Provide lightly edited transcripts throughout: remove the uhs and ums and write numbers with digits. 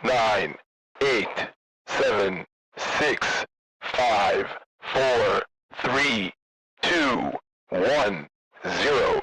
9, 8, 7, 6, 5, 4, 3, 2, 1, 0.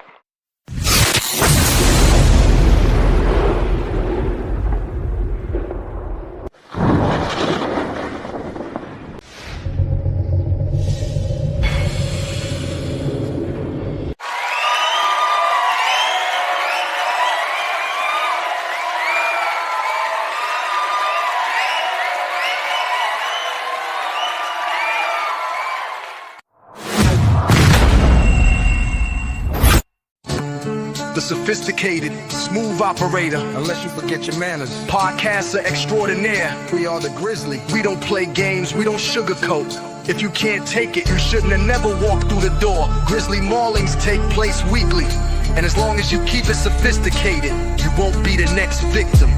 The sophisticated, smooth operator. Unless you forget your manners. Podcaster extraordinaire. We are the Grizzly. We don't play games, we don't sugarcoat. If you can't take it, you shouldn't have never walked through the door. Grizzly maulings take place weekly. And as long as you keep it sophisticated, you won't be the next victim.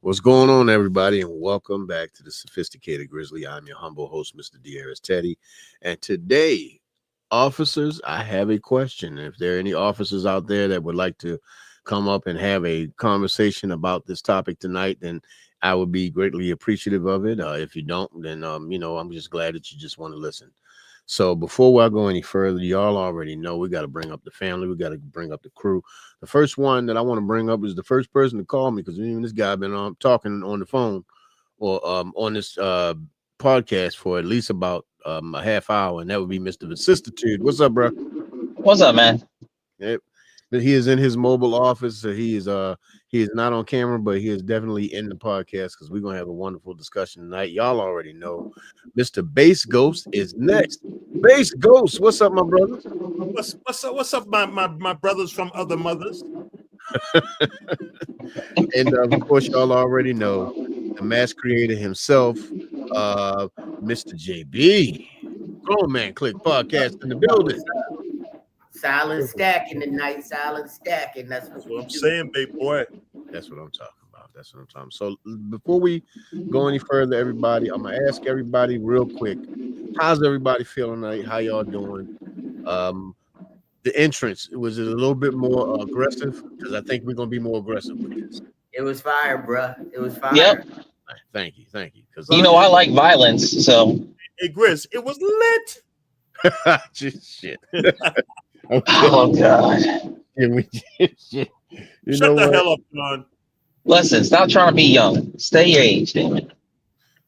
What's going on, everybody, and welcome back to the Sophisticated Grizzly. I'm your humble host, Mr. Dearest Teddy. And today, officers, I have a question. If there are any officers out there that would like to come up and have a conversation about this topic tonight, then I would be greatly appreciative of it. If you don't, then, I'm just glad that you just want to listen. So before I go any further, y'all already know we got to bring up the family. We got to bring up the crew. The first one that I want to bring up is the first person to call me, because even this guy been talking on the phone or on this podcast for at least about a half hour, and that would be Mr. Vicissitude. What's up, bro? What's up, man? Yep. But he is in his mobile office, so he is not on camera, but he is definitely in the podcast because we're gonna have a wonderful discussion tonight. Y'all already know Mr. Bass Ghost is next. Bass Ghost, what's up, my brother? What's up, my brothers from other mothers? And of course, y'all already know the mass creator himself, Mr. JB. Grown Man Click Podcast in the building. Silent stacking tonight, silent stacking. That's what I'm saying, big boy. That's what I'm talking about. That's what I'm talking about. So before we go any further, everybody, I'm gonna ask everybody real quick, how's everybody feeling tonight? How y'all doing? The entrance, was it a little bit more aggressive? Because I think we're gonna be more aggressive with this. It was fire, bruh. It was fire. Yep. Thank you. Because You know I like violence, so. Hey, Grizz, it was lit. Just shit. Oh God! Shit. Shut the hell up, John. Listen, stop trying to be young. Stay your age, damn it.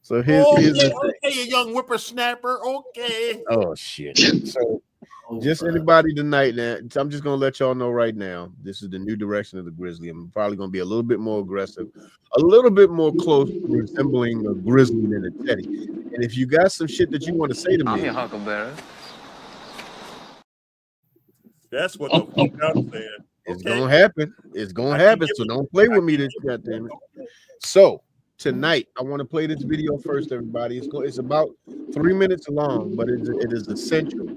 So here's the Okay, you young whippersnapper. Okay. Oh shit. So just anybody tonight, now, I'm just gonna let y'all know right now. This is the new direction of the Grizzly. I'm probably gonna be a little bit more aggressive, a little bit more close, resembling a grizzly than a teddy. And if you got some shit that you want to say to me, I'm your huckleberry. That's what the fuck I'm saying. It's gonna happen. It's gonna happen. So don't play with me this goddamn it. So tonight, I want to play this video first, everybody. It's about 3 minutes long, but it is essential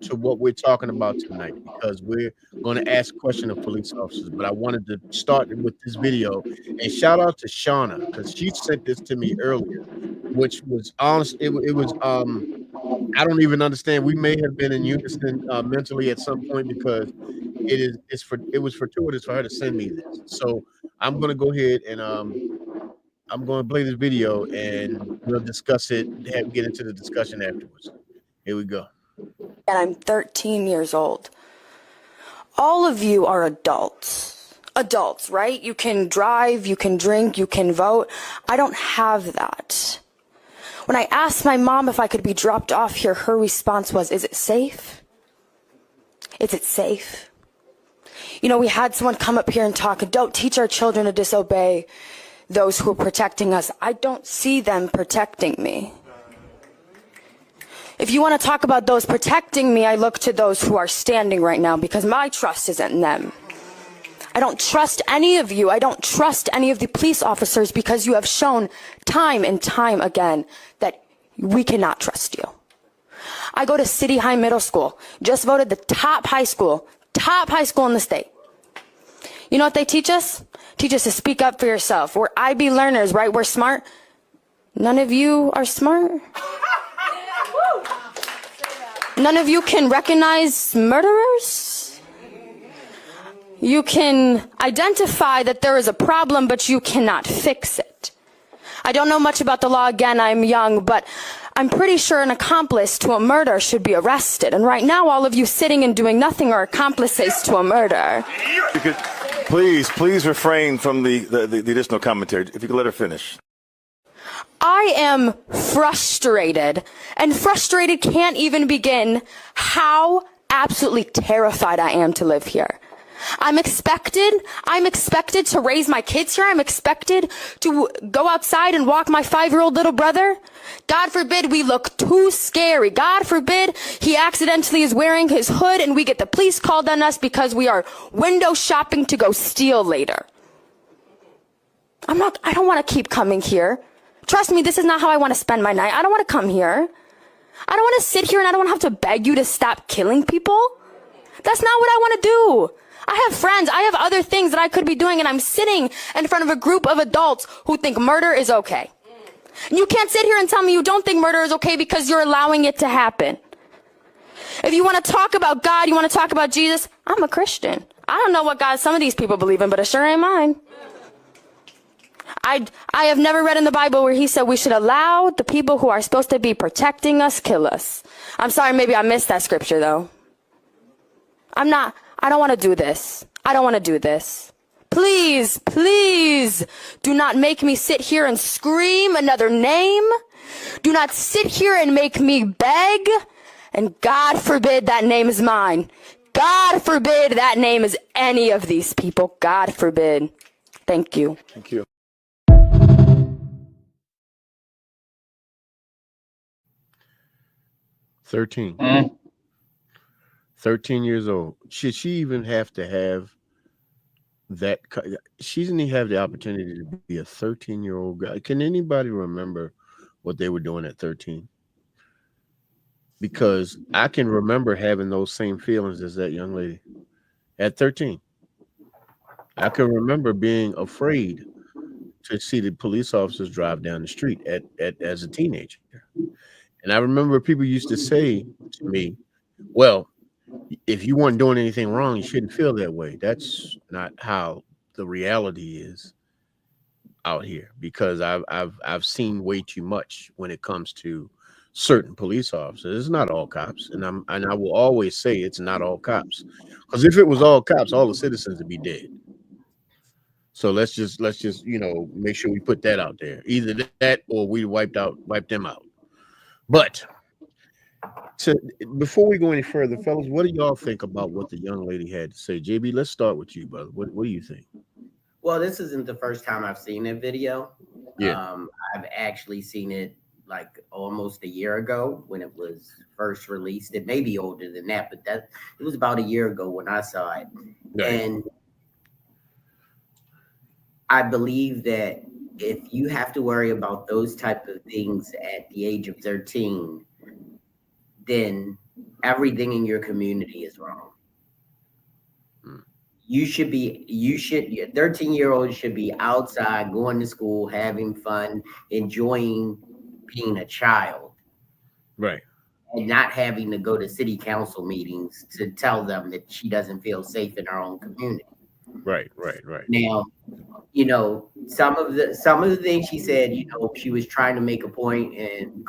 to what we're talking about tonight, because we're going to ask questions of police officers. But I wanted to start with this video and shout out to Shauna, because she sent this to me earlier, which was honest. It was I don't even understand. We may have been in unison mentally at some point, because it was fortuitous for her to send me this. So I'm going to go ahead and I'm going to play this video and we'll discuss it and get into the discussion afterwards. Here we go. And I'm 13 years old. All of you are adults. Adults, right? You can drive, you can drink, you can vote. I don't have that. When I asked my mom if I could be dropped off here, her response was, "Is it safe? Is it safe?" You know, we had someone come up here and talk, "Don't teach our children to disobey those who are protecting us." I don't see them protecting me. If you want to talk about those protecting me, I look to those who are standing right now, because my trust isn't in them. I don't trust any of you. I don't trust any of the police officers, because you have shown time and time again that we cannot trust you. I go to City High Middle School, just voted the top high school in the state. You know what they teach us? Teach us to speak up for yourself. We're IB learners, right? We're smart. None of you are smart. None of you can recognize murderers. You can identify that there is a problem, but you cannot fix it. I don't know much about the law. Again, I'm young, but I'm pretty sure an accomplice to a murder should be arrested. And right now, all of you sitting and doing nothing are accomplices to a murder. Please refrain from the additional commentary. If you could let her finish. I am frustrated, and frustrated can't even begin how absolutely terrified I am to live here. I'm expected to raise my kids here. I'm expected to go outside and walk my 5-year-old little brother. God forbid we look too scary. God forbid he accidentally is wearing his hood and we get the police called on us because we are window shopping to go steal later. I don't want to keep coming here. Trust me, this is not how I want to spend my night. I don't want to come here. I don't want to sit here and I don't want to have to beg you to stop killing people. That's not what I want to do. I have friends. I have other things that I could be doing, and I'm sitting in front of a group of adults who think murder is okay. And you can't sit here and tell me you don't think murder is okay because you're allowing it to happen. If you want to talk about God, you want to talk about Jesus, I'm a Christian. I don't know what God some of these people believe in, but it sure ain't mine. I have never read in the Bible where he said we should allow the people who are supposed to be protecting us kill us. I'm sorry, maybe I missed that scripture though. I don't want to do this. I don't want to do this. Please, please do not make me sit here and scream another name. Do not sit here and make me beg. And God forbid that name is mine. God forbid that name is any of these people. God forbid. Thank you. Thank you. Thirteen. 13 years old. Should she even have to have that? She didn't even have the opportunity to be a 13-year-old guy. Can anybody remember what they were doing at 13? Because I can remember having those same feelings as that young lady at 13. I can remember being afraid to see the police officers drive down the street as a teenager. And I remember people used to say to me, well, if you weren't doing anything wrong, you shouldn't feel that way. That's not how the reality is out here, because I've seen way too much when it comes to certain police officers. It's not all cops, and I will always say it's not all cops, because if it was all cops, all the citizens would be dead. So let's just make sure we put that out there. Either that or we wipe them out. But before we go any further, fellas, what do y'all think about what the young lady had to say? JB, let's start with you, brother. What do you think? Well, this isn't the first time I've seen that video. Yeah. I've actually seen it like almost a year ago when it was first released. It may be older than that, but it was about a year ago when I saw it. Right. And I believe that if you have to worry about those type of things at the age of 13, then everything in your community is wrong. Your 13-year-old should be outside, going to school, having fun, enjoying being a child. Right. And not having to go to city council meetings to tell them that she doesn't feel safe in her own community. Right. Now, some of the things she said, she was trying to make a point and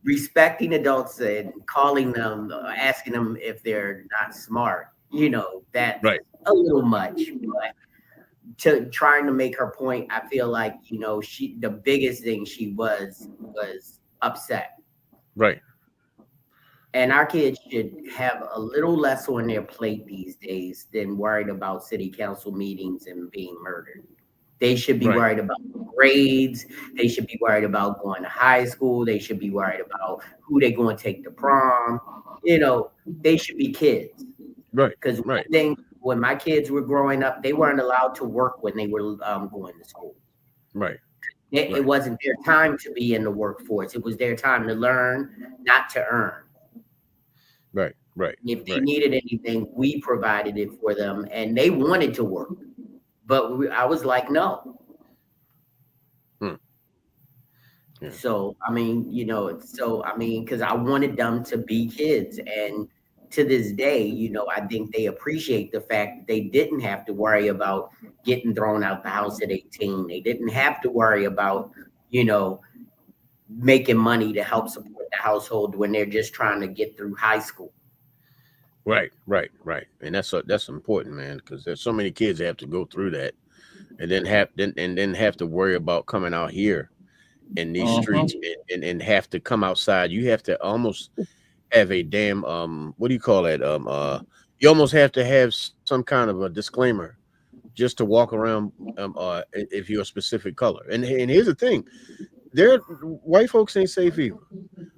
respecting adults and calling them, asking them if they're not smart. That's right. A little much. But to trying to make her point, I feel like, the biggest thing she was upset. Right. And our kids should have a little less on their plate these days than worried about city council meetings and being murdered. They should be worried about grades. They should be worried about going to high school. They should be worried about who they're going to take to prom. They should be kids. Right. Because when my kids were growing up, they weren't allowed to work when they were going to school. Right. It wasn't their time to be in the workforce. It was their time to learn, not to earn. Right. If they needed anything, we provided it for them, and they wanted to work. But I was like, no. Yeah. So I mean, you know, so I mean, because I wanted them to be kids, and to this day, you know, I think they appreciate the fact that they didn't have to worry about getting thrown out the house at 18. They didn't have to worry about, you know, making money to help support the household when they're just trying to get through high school. Right. And that's important, man, because there's so many kids that have to go through that and then have to worry about coming out here in these streets and have to come outside. You have to almost have a damn what do you call that? You almost have to have some kind of a disclaimer just to walk around if you're a specific color. And here's the thing, white folks ain't safe either.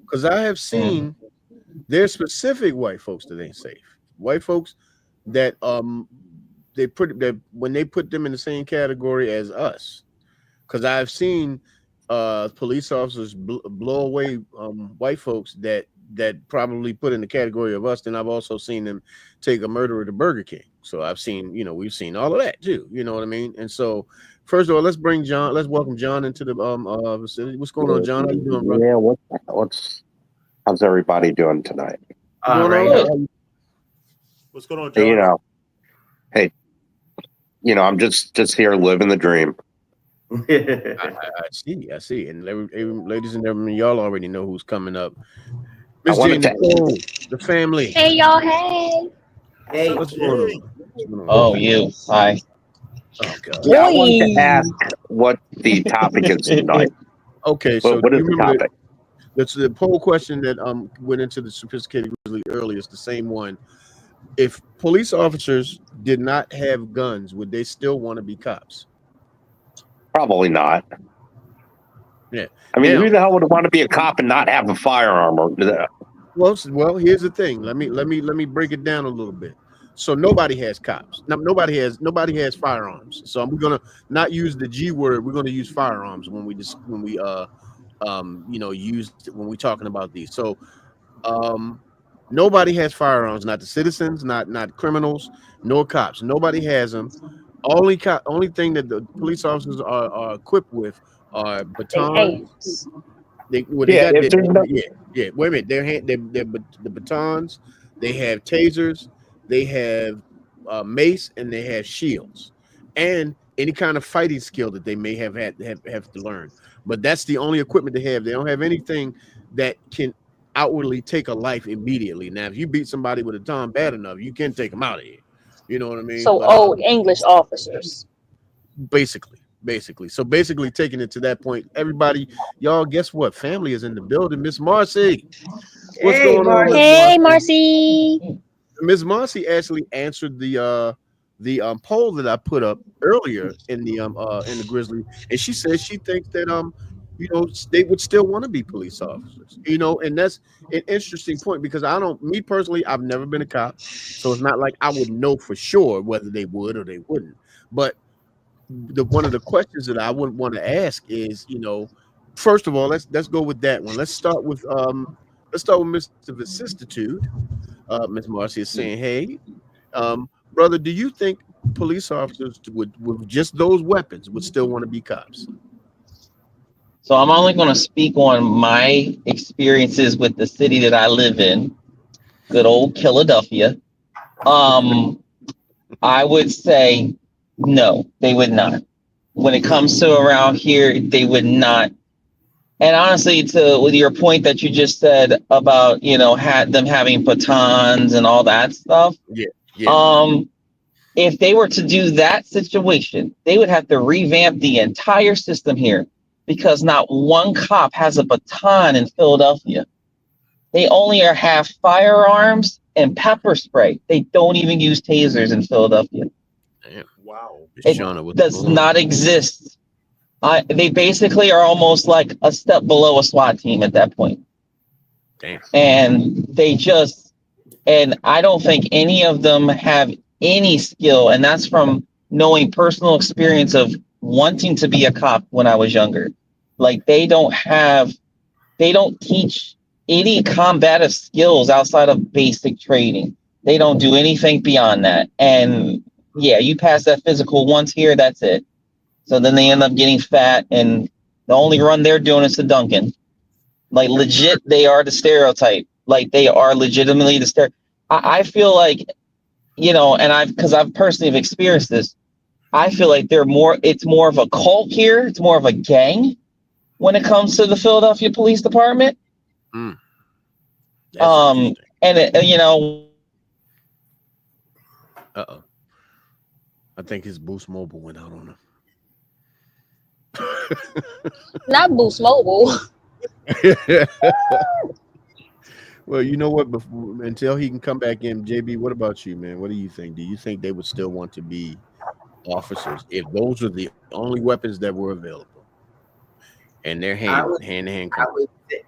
Because I have seen there's specific white folks that ain't safe. White folks that they put that when they put them in the same category as us. Because I've seen police officers blow away white folks that probably put in the category of us. Then I've also seen them take a murderer to Burger King. So I've seen, you know, we've seen all of that too. You know what I mean? And so first of all, let's welcome John into the vicinity. What's going on, John? How you doing, bro? Yeah, how's everybody doing tonight? What's going on, John? You know, hey, you know, I'm just here living the dream. I see. And ladies and gentlemen, y'all already know who's coming up. I Miss wanted Jane to- Nicole, the family. Hey y'all, hey. Hey, What's going on? Oh, you. Hi. Oh, God. Yeah, I wanted to ask what the topic is tonight. Okay, so What is you the remember topic? that's the poll question that went into the sophisticated grizzly earlier. It's the same one. If police officers did not have guns, would they still want to be cops? Probably not. Yeah. I mean, Now- who the hell would want to be a cop and not have a firearm? Well, here's the thing. Let me break it down a little bit. So nobody has cops. Nobody has firearms. So we're gonna not use the G word. We're gonna use firearms when we use when we're talking about these. So nobody has firearms. Not the citizens, not criminals, nor cops. Nobody has them. Only thing that the police officers are equipped with are batons. Wait a minute. They're the batons. They have tasers. They have mace, and they have shields, and any kind of fighting skill that they may have to learn. But that's the only equipment they have. They don't have anything that can outwardly take a life immediately. Now, if you beat somebody with a baton bad enough, you can take them out of here. You know what I mean? So old English officers. Basically. So basically taking it to that point, everybody, y'all, guess what? Family is in the building. Miss Marcy. What's going on? Hey, Marcy. Miss Marcy actually answered the poll that I put up earlier in the Grizzly, and she said she thinks that they would still want to be police officers, and that's an interesting point because me personally, I've never been a cop, so it's not like I would know for sure whether they would or they wouldn't. But one of the questions that I would want to ask is, first of all, let's go with that one. Let's start with Mr. Vicissitude. Miss Marcy is saying, hey, brother, do you think police officers with just those weapons would still want to be cops? So I'm only going to speak on my experiences with the city that I live in, good old Philadelphia. I would say no, they would not. When it comes to around here, they would not. And honestly, with your point that you just said about, them having batons and all that stuff. Yeah. If they were to do that situation, they would have to revamp the entire system here because not one cop has a baton in Philadelphia. They only have firearms and pepper spray. They don't even use tasers in Philadelphia. Damn. Wow. It does not exist. They basically are almost like a step below a SWAT team at that point. Damn. And I don't think any of them have any skill. And that's from knowing personal experience of wanting to be a cop when I was younger. Like they don't teach any combative skills outside of basic training. They don't do anything beyond that. And yeah, you pass that physical once here, that's it. So then they end up getting fat and The only run they're doing is to Duncan. Like legit, they are the stereotype. Like they are legitimately the stereotype. I feel like, you know, and because I've personally have experienced this, I feel like it's more of a cult here. It's more of a gang when it comes to the Philadelphia Police Department. Mm. And you know, I think his Boost Mobile went out on him. Not Boost Mobile. Well, you know what? Until he can come back in, JB, what about you, man? What do you think? Do you think they would still want to be officers if those are the only weapons that were available and they're hand to hand?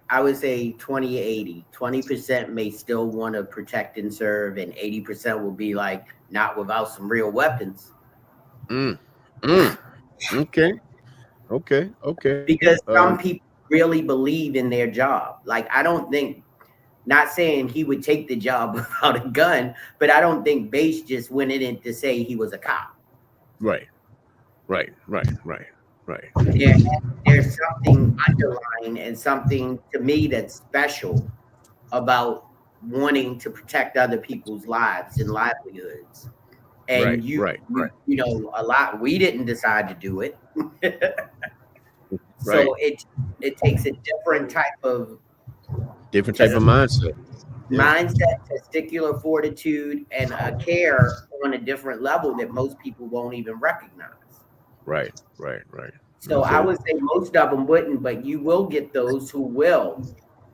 I would say 20-80. 20% may still want to protect and serve, and 80% will be like, not without some real weapons. Okay. Because some people really believe in their job. Like, I don't think, not saying he would take the job without a gun, but I don't think Bass just went in to say he was a cop. Right. There's something underlying and something to me that's special about wanting to protect other people's lives and livelihoods. And you know, a lot, we didn't decide to do it. So it takes a different type of mindset. Mindset, testicular fortitude, and a care on a different level that most people won't even recognize. Right. So I would say most of them wouldn't, but you will get those who will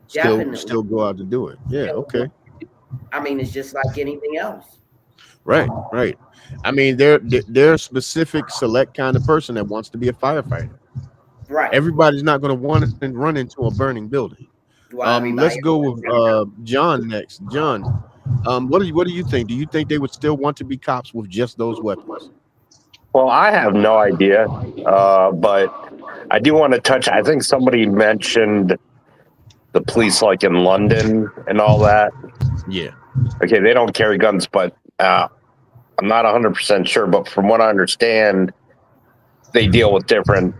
still go out to do it. Yeah, okay. I mean, it's just like anything else. Right. I mean, they're a specific select kind of person that wants to be a firefighter. Right. Everybody's not going to want to run into a burning building. Well, Let's go with John next. John, what do you think? Do you think they would still want to be cops with just those weapons? Well, I have no idea, but I do want to touch. I think somebody mentioned the police, like in London and all that. Yeah. Okay, they don't carry guns, but I'm not 100% sure. But from what I understand, they deal with different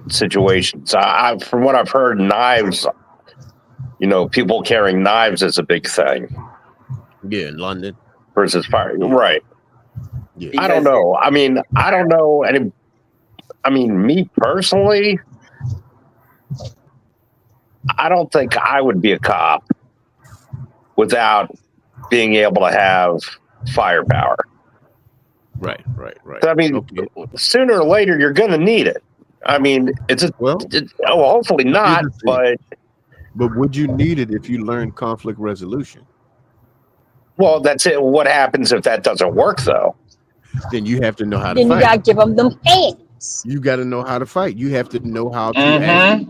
situations. From what I've heard, knives. You know, people carrying knives is a big thing. Yeah, in London versus fire. Right. Yeah. I don't know. I mean, I don't know. And me personally, I don't think I would be a cop without being able to have firepower. Right. So, I mean, sooner or later, you're going to need it. I mean, hopefully not, but would you need it if you learn conflict resolution? Well, that's it. What happens if that doesn't work, though? Then you have to know how to fight. Then you gotta give them hands. You got to know how to fight. You have to know how to act.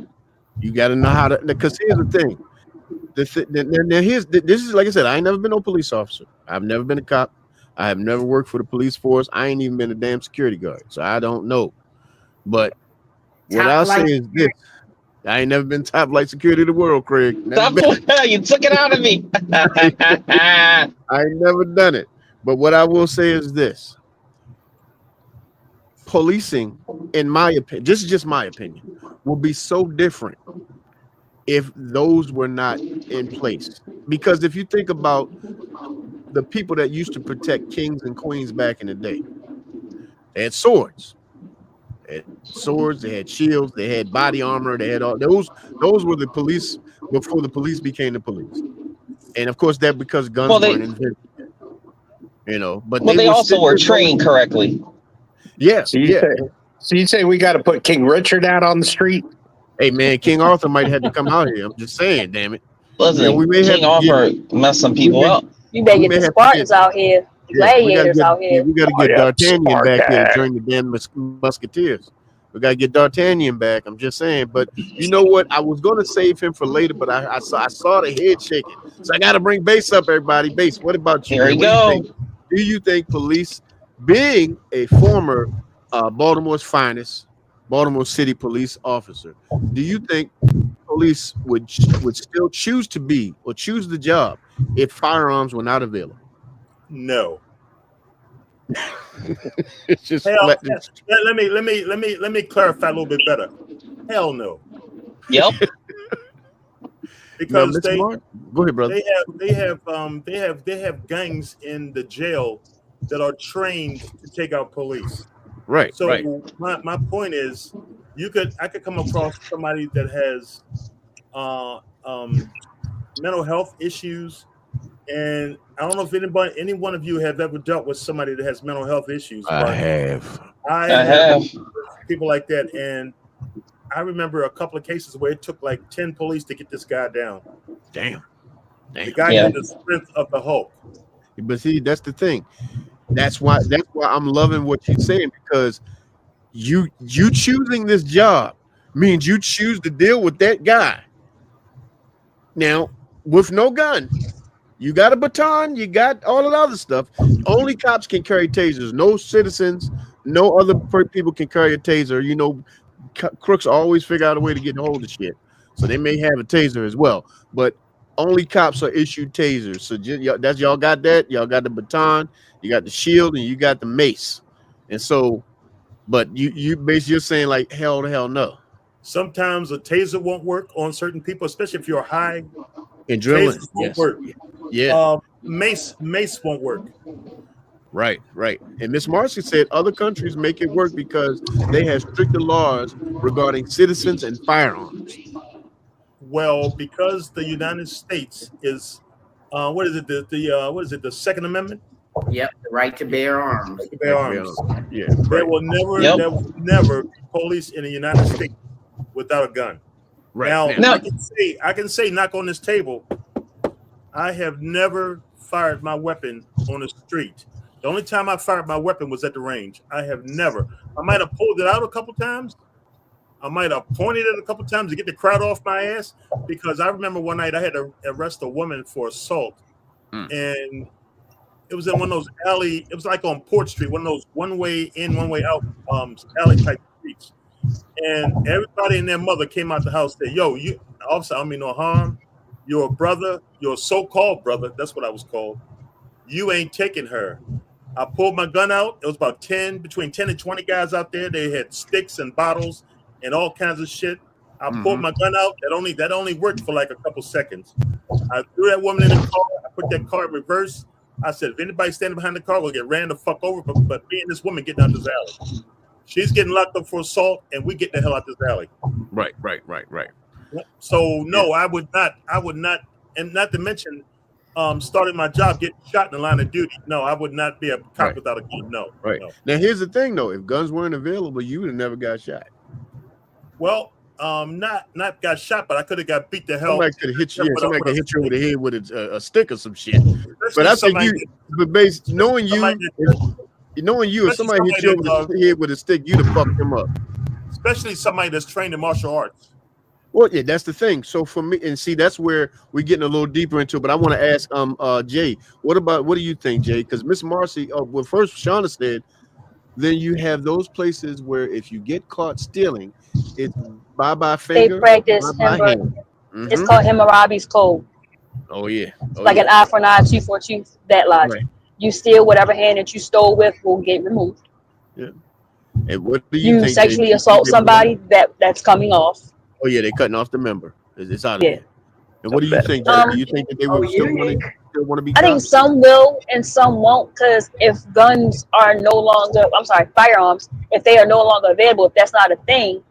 You got to know how to. Because here's the thing. This is, like I said, I ain't never been no police officer. I've never been a cop. I have never worked for the police force. I ain't even been a damn security guard, so I don't know. But what I'll say is this: I ain't never been top flight security of the world, Craig. You took it out of me. I ain't never done it. But what I will say is this: policing, in my opinion, just my opinion, will be so different if those were not in place. Because if you think about the people that used to protect kings and queens back in the day, they had swords. They had shields, they had body armor, they had all those were the police before the police became the police. And of course, that because guns weren't invented. You know, but they also were trained correctly. Yes. So you say we got to put King Richard out on the street? Hey man, King Arthur might have to come out here. I'm just saying, damn it. Listen, King Arthur messed some people up. You better get the Spartans out here, gladiators out here. We got to get D'Artagnan back here to join the damn Musketeers. We got to get D'Artagnan back. I'm just saying. But you know what? I was going to save him for later, but I saw the head shaking. So I got to bring Bass up, everybody. Bass, what about you? Here we go. Do you think police, being a former Baltimore's finest, Baltimore City police officer, do you think police would still choose to be or choose the job if firearms were not available? No. It's just let me clarify a little bit better. Hell no. Yep. Because Go ahead, brother. they have gangs in the jail that are trained to take out police. Right. So right. my point is, I could come across somebody that has mental health issues, and I don't know if any one of you have ever dealt with somebody that has mental health issues. I have people like that, and I remember a couple of cases where it took like 10 police to get this guy down. Damn. The guy had the strength of the Hulk. But see, that's the thing. That's why I'm loving what you're saying, because you choosing this job means you choose to deal with that guy. Now, with no gun, you got a baton, you got all of the other stuff. Only cops can carry tasers. No citizens, no other people can carry a taser. You know, crooks always figure out a way to get a hold of shit. So they may have a taser as well, but only cops are issued tasers. So y'all got that. Y'all got the baton, you got the shield, and you got the mace. And so, but you basically you're saying like hell to hell no. Sometimes a taser won't work on certain people, especially if you're high. Adrenaline won't work. Yeah. Mace won't work. Right. And Miss Marcy said other countries make it work because they have stricter laws regarding citizens and firearms. Well, because the United States is what is it? The Second Amendment? Yep, the right to bear arms. Right to bear arms. Yeah. There will never be police in the United States without a gun. Right. Now, I can say, knock on this table, I have never fired my weapon on the street. The only time I fired my weapon was at the range. I have never. I might have pulled it out a couple times. I might have pointed it a couple times to get the crowd off my ass, because I remember one night I had to arrest a woman for assault, and it was in one of those alley. It was like on Port Street, one of those one way in, one way out alley type streets. And everybody and their mother came out the house and said, "Yo, you officer, I don't mean no harm. You're a brother. You're a so-called brother. That's what I was called. You ain't taking her." I pulled my gun out. It was about between 10 and 20 guys out there. They had sticks and bottles and all kinds of shit. I pulled my gun out. That only worked for like a couple seconds. I threw that woman in the car. I put that car in reverse. I said, if anybody's standing behind the car, we'll get ran the fuck over. But me and this woman getting out this alley. She's getting locked up for assault, and we get the hell out this alley. Right. So no, I would not, and not to mention starting my job, getting shot in the line of duty. No, I would not be a cop without a gun. No. Right. No. Now here's the thing though, if guns weren't available, you would have never got shot. Well, not got shot, but I could have got beat the hell. Somebody could have hit you. Somebody could hit you over the head with a stick or some shit. But I think knowing you, if somebody hit you over the head with a stick, you'd have fucked him up. Especially somebody that's trained in martial arts. Well, yeah, that's the thing. So for me, and see, that's where we're getting a little deeper into it. But I want to ask Jay, what do you think, Jay? Because Miss Marcy, well, first Shauna said, then you have those places where if you get caught stealing, it's bye-bye finger. They practice it's called Hammurabi's code. Oh yeah. Like an eye for an eye, tooth for a tooth, that logic. Right. You steal whatever hand that you stole with will get removed. Yeah. And what do you think? Sexually assault somebody, that's coming off. Oh yeah, they're cutting off the member. It's out of there. And what do you think? Do you think that they would still want to be? I think some will and some won't, because if guns are no longer, firearms, if they are no longer available, if that's not a thing,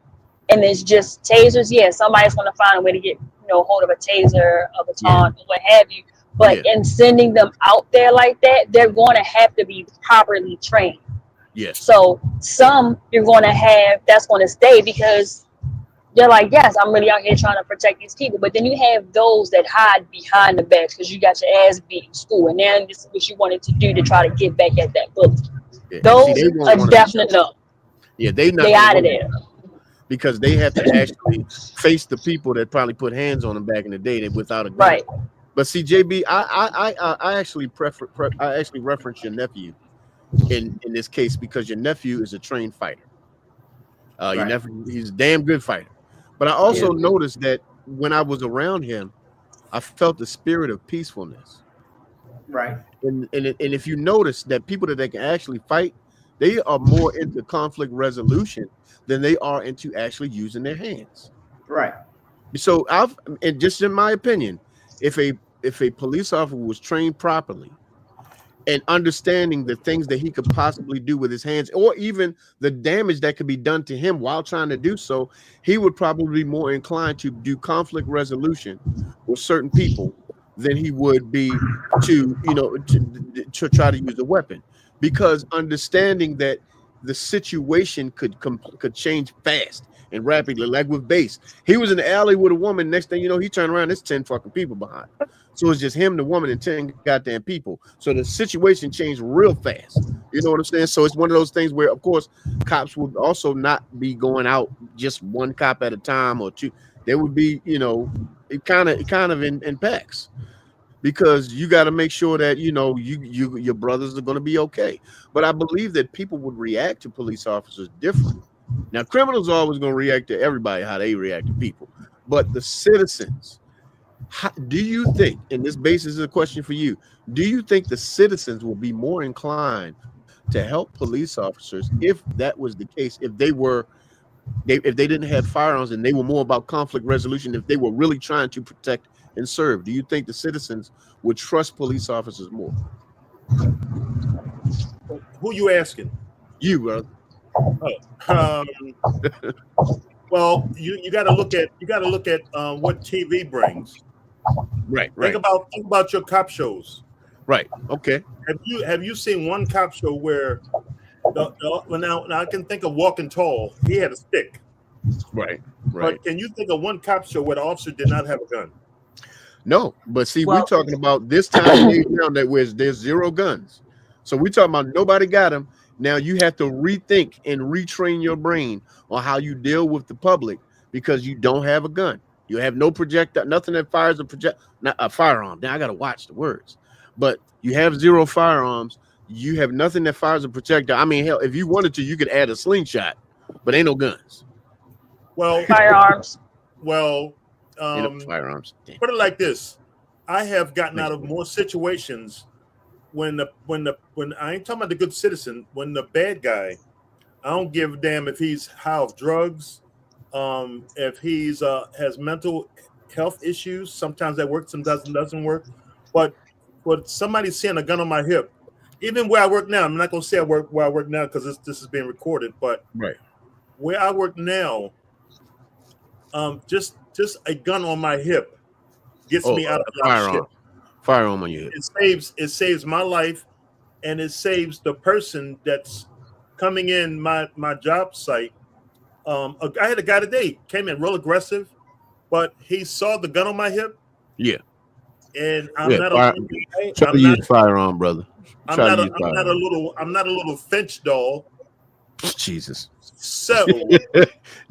and it's just tasers, somebody's going to find a way to get hold of a taser, a baton, or what have you. But in sending them out there like that, they're going to have to be properly trained. Yes. So some you're going to have that's going to stay because you're like, yes, I'm really out here trying to protect these people. But then you have those that hide behind the backs because you got your ass beat in school, and now this is what you wanted to do to try to get back at that bullet. Yeah. Those are definite no. Yeah, they out of there. Because they have to actually face the people that probably put hands on them back in the day without a gun. Right. But see, JB, I actually reference your nephew in this case because your nephew is a trained fighter. Your nephew, he's a damn good fighter. But I also noticed that when I was around him, I felt the spirit of peacefulness. Right. And if you notice that people that they can actually fight, They are more into conflict resolution than they are into actually using their hands. Right. So and just in my opinion, if a police officer was trained properly and understanding the things that he could possibly do with his hands, or even the damage that could be done to him while trying to do so, he would probably be more inclined to do conflict resolution with certain people than he would be to, to try to use a weapon, because understanding that the situation could change fast and rapidly, like with Bass. He was in the alley with a woman. Next thing you know, he turned around, there's 10 fucking people behind. So it's just him, the woman, and 10 goddamn people. So the situation changed real fast. You know what I'm saying? So it's one of those things where, of course, cops would also not be going out just one cop at a time or two. There would be, it kind of in packs, because you got to make sure that your brothers are going to be okay. But I believe that people would react to police officers differently. Now, criminals are always going to react to everybody how they react to people, but the citizens, do you think, and this basis is a question for you, do you think the citizens will be more inclined to help police officers if that was the case, if they didn't have firearms and they were more about conflict resolution, if they were really trying to protect and serve? Do you think the citizens would trust police officers more? Who you asking? You, brother. Well, you got to look at what TV brings. Right. Think about your cop shows. Right. Okay. Have you seen one cop show where now I can think of Walking Tall. He had a stick. Right. But can you think of one cop show where the officer did not have a gun? No, but see, we're talking about this time now that there's zero guns. So we're talking about nobody got them. Now you have to rethink and retrain your brain on how you deal with the public, because you don't have a gun. You have no projectile, nothing that fires a firearm. Now I got to watch the words, but you have zero firearms. You have nothing that fires a projectile. I mean, hell, if you wanted to, you could add a slingshot, but ain't no guns. Well, firearms. Well, firearms. Damn. Put it like this: I have gotten out of more situations when I ain't talking about the good citizen, when the bad guy, I don't give a damn if he's high off drugs, if he's has mental health issues. Sometimes that works, sometimes it doesn't work. But somebody seeing a gun on my hip, even where I work now, I'm not gonna say where I work now because this is being recorded, but where I work now, just a gun on my hip gets me out of a lot of shit. Firearm on your hip. It saves my life, and it saves the person that's coming in my job site. I had a guy today came in real aggressive, but he saw the gun on my hip. Yeah. And I'm try to use firearm, brother. I'm not a little Finch doll. Jesus. So,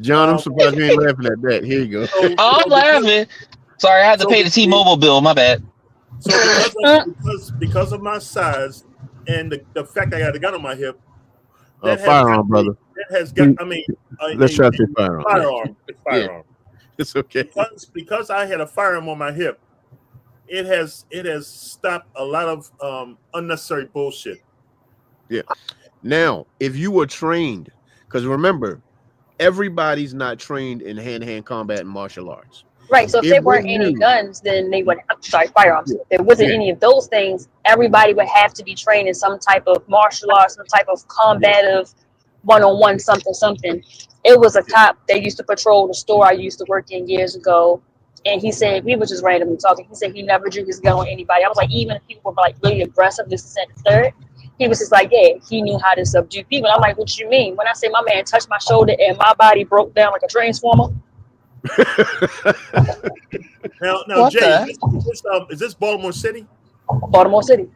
John, I'm surprised you ain't laughing at that. Here you go. I'm laughing. Sorry, I had to pay the T-Mobile bill. My bad. So because of my size and the fact I got a gun on my hip, firearm, brother. That has got. I mean, let's try to say firearm. Firearm. Yeah. It's okay. Because I had a firearm on my hip, it has stopped a lot of unnecessary bullshit. Yeah. Now, if you were trained, because remember, everybody's not trained in hand-to-hand combat and martial arts. Right. So if there weren't any guns, then they would. Firearms. If there wasn't any of those things, everybody would have to be trained in some type of martial arts, some type of combative, one-on-one something. It was a cop that used to patrol the store I used to work in years ago, and he said, we were just randomly talking. He said he never drew his gun on anybody. I was like, even if people were like really aggressive, this is the third. He was just like, yeah, he knew how to subdue people. I'm like, what you mean? When I say my man touched my shoulder and my body broke down like a transformer. now, Jay, is this Baltimore City? Baltimore City.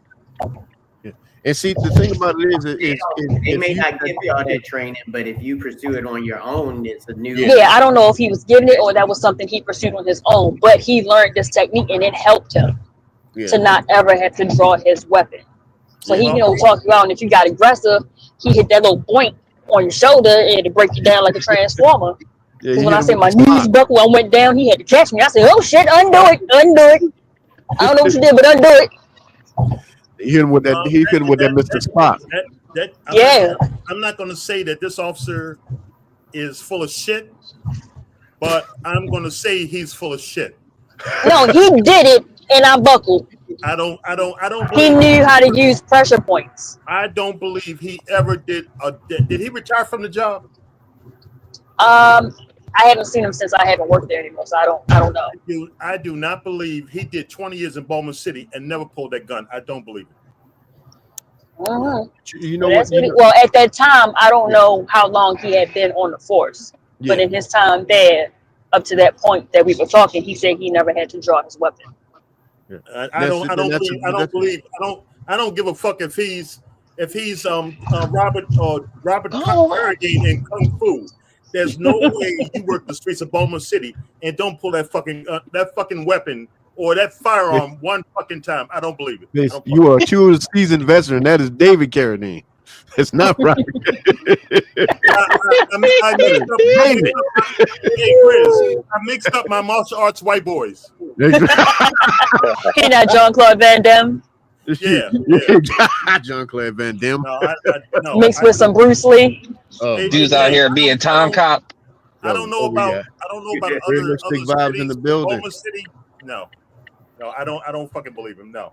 Yeah. And see, the thing about it is they may not give you all that training, but if you pursue it on your own, it's a new. Yeah, I don't know if he was giving it or that was something he pursued on his own, but he learned this technique and it helped him to not ever have to draw his weapon. So he, talk you out, and if you got aggressive, he hit that little point on your shoulder and it'd break you down like a transformer. Because when I said my knees buckled, I went down, he had to catch me. I said, oh shit, undo it. I don't know what you did, but undo it. He hit him with that Mr. Spock. I'm not going to say that this officer is full of shit, but I'm going to say he's full of shit. No, he did it, and I buckled. I don't. He knew how to use pressure points. I don't believe he ever did. Did he retire from the job? I haven't seen him since I haven't worked there anymore, so I don't know. I do not believe he did 20 years in Baltimore City and never pulled that gun. I don't believe it. Mm-hmm. You know what? Well, at that time, I don't know how long he had been on the force, but in his time there, up to that point that we were talking, he said he never had to draw his weapon. Yeah. I don't give a fuck if he's Robert Carradine in Kung Fu. There's no way you work the streets of Baltimore City and don't pull that fucking weapon or that firearm one fucking time. I don't believe it. You are a true seasoned veteran. That is David Carradine. It's not right. I mixed up my martial arts white boys. He not Jean-Claude Van Damme. Yeah. Jean-Claude Van Damme. No, mixed with some Bruce Lee. Dudes out here being Tom Cop. I don't know about other vibes in the building. City. No, I don't fucking believe him. No.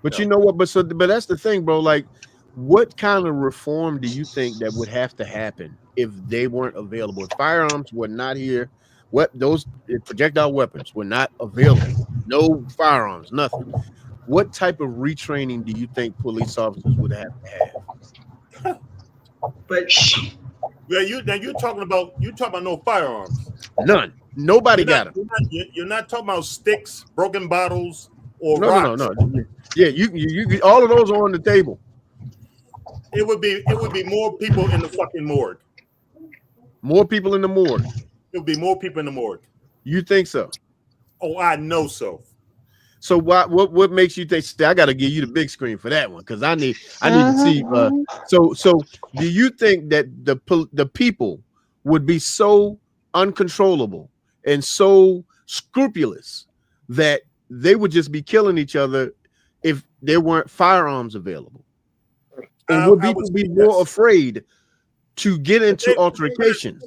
But you know what? But that's the thing, bro. Like, what kind of reform do you think that would have to happen if they weren't available? If firearms were not here, those projectile weapons were not available. No firearms, nothing. What type of retraining do you think police officers would have to have? But you're talking about no firearms. None. Nobody got them. You're not talking about sticks, broken bottles, or rocks. No. Yeah, you all of those are on the table. It would be more people in the fucking morgue. More people in the morgue. It would be more people in the morgue. You think so? Oh, I know so. So what makes you think? I got to give you the big screen for that one because I need to see. So do you think that the people would be so uncontrollable and so scrupulous that they would just be killing each other if there weren't firearms available? Or would people be more afraid to get into altercations?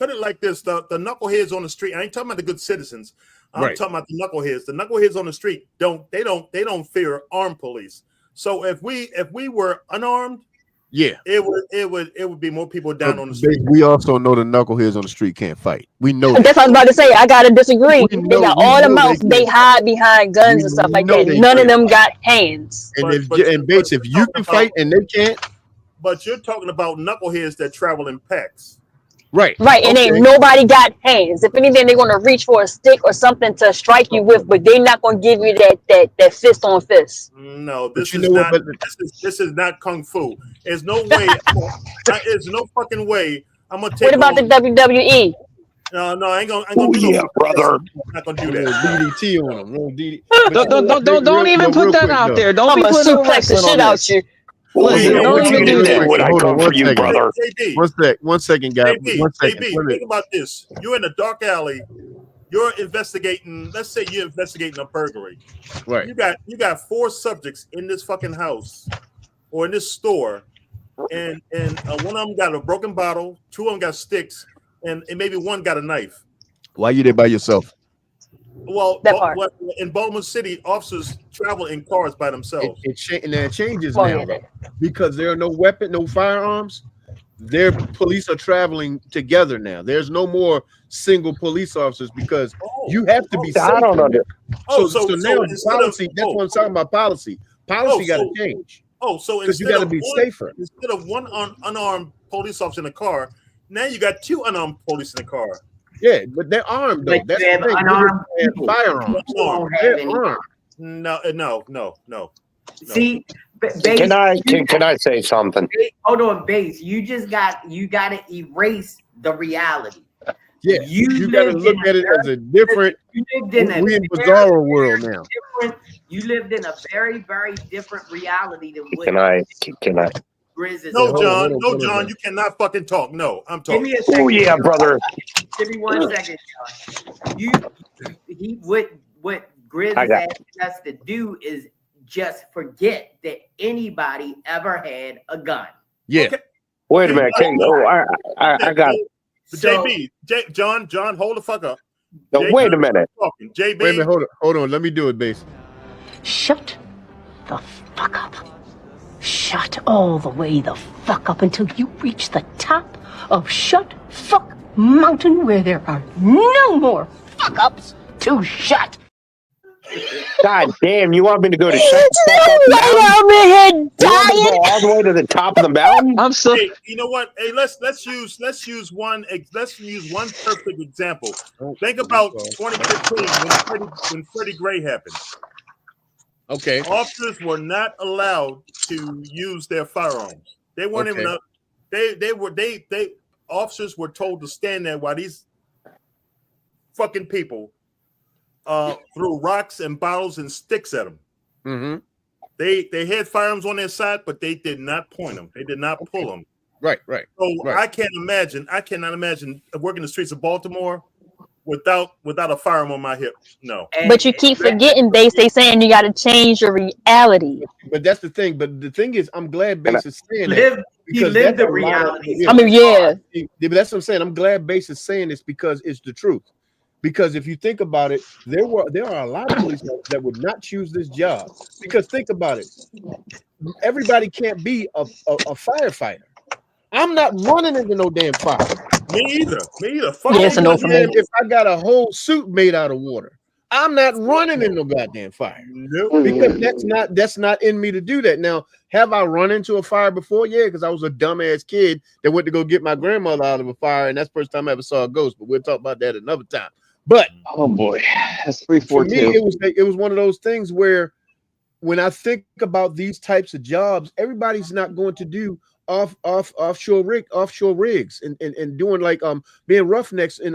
Put it like this: the knuckleheads on the street. I ain't talking about the good citizens. I'm Right. talking about the knuckleheads. The knuckleheads on the street don't fear armed police. So if we were unarmed, Yeah. it would be more people down on the street. We also know the knuckleheads on the street can't fight. We know That's what I was about to say. I gotta disagree. We They got know all the they mouths. can. They hide behind guns and stuff like know that. they None of can. them got hands. And Bates, if you can fight and they can't, But you're talking about knuckleheads that travel in packs. right? Right, and ain't nobody got hands. If anything, they're gonna reach for a stick or something to strike you with, but they're not gonna give you that fist on fist. No, this you is know what, not. This is not kung fu. There's no way. There's no fucking way. I'm gonna take. What about the WWE? No, I ain't gonna do no brother. I'm not gonna do that. DDT on them. Don't even put that out there. Don't be I'm gonna putting no suplex the wrestling shit on out this. you. Listen, don't even do that. When I come for you, brother. JB, One second, guys. JB, One second. JB, think about this. You're in a dark alley. You're investigating. Let's say you're investigating a burglary. Right. You got 4 subjects in this fucking house or in this store, and one of them got a broken bottle, 2 of them got sticks, and maybe one got a knife. Why you there by yourself? Well, That part. in Baltimore City, officers travel in cars by themselves. It changes Well, now yeah, though, because there are no firearms. Their police are traveling together now. There's no more single police officers because you have to be safe. I don't know. So now policy. That's what I'm talking about. Policy got to change. Oh, so because you instead got to of be one- safer. Instead of one unarmed police officer in the car, now you got 2 unarmed police in the car. Yeah, but they're armed though. But That's you have the thing. unarmed They have people. firearms. You don't have They're any- armed. No. See, Bates, Can I say something? hold on, Bates. You gotta erase the reality. Yeah, you got to lived look in at it as a different. You lived in a We in very, bizarro world now. you lived in a very, very different reality than what Can I? Grizz is. No, Hold on, John. hold on, No, hold on. John. You cannot fucking talk. No, I'm Give talking. me a second. Oh yeah, brother. Give me 1 second, John. What Grizz I is got asking us to do is just forget that anybody ever had a gun. Yeah. Okay. Wait a minute. I got it. So, John, hold the fuck up. No, wait a minute. JB. Wait a minute. Hold on. Let me do it, Base. Shut the fuck up. Shut all the way the fuck up until you reach the top of Shut Fuck Mountain, where there are no more fuck ups to shut. God damn, you want me to go to Shut the Fuck Up Mountain? All the way to the top of the mountain? I'm so. Hey, you know what? Hey, let's use one perfect example. Think about 2015 when Freddie Gray happened. Okay. Officers were not allowed to use their firearms. They weren't even. Officers were told to stand there while these fucking people threw rocks and bottles and sticks at them. Mm-hmm. They had firearms on their side, but they did not point them. They did not pull them. Right. So right. I cannot imagine working the streets of Baltimore without a firearm on my hip. No. But you keep forgetting, Base. They saying you got to change your reality. But that's the thing. But the thing is, I'm glad Base is saying that. He lived the reality. I mean, yeah. But that's what I'm saying. I'm glad Base is saying this because it's the truth. Because if you think about it, there are a lot of police that would not choose this job. Because think about it, everybody can't be a firefighter. I'm not running into no damn fire. Me either. Fuck yes, no for me. If I got a whole suit made out of water, I'm not running in no goddamn fire. Nope. Because that's not in me to do that. Now, have I run into a fire before? Yeah, because I was a dumbass kid that went to go get my grandmother out of a fire, and that's the first time I ever saw a ghost. But we'll talk about that another time. But oh boy, that's for me, it was one of those things where when I think about these types of jobs, everybody's not going to do offshore rigs and doing like being roughnecks in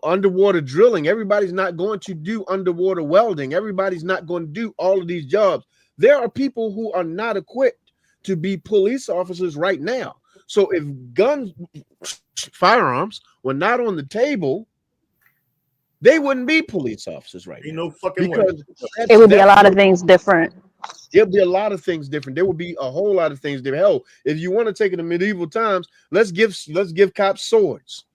underwater drilling. Everybody's not going to do underwater welding. Everybody's not going to do all of these jobs. There are people who are not equipped to be police officers right now. So if firearms were not on the table, they wouldn't be police officers right now. No fucking way. It would be a lot of things different. There'll be a lot of things different. There will be a whole lot of things different. Hell, if you want to take it to medieval times, let's give cops swords.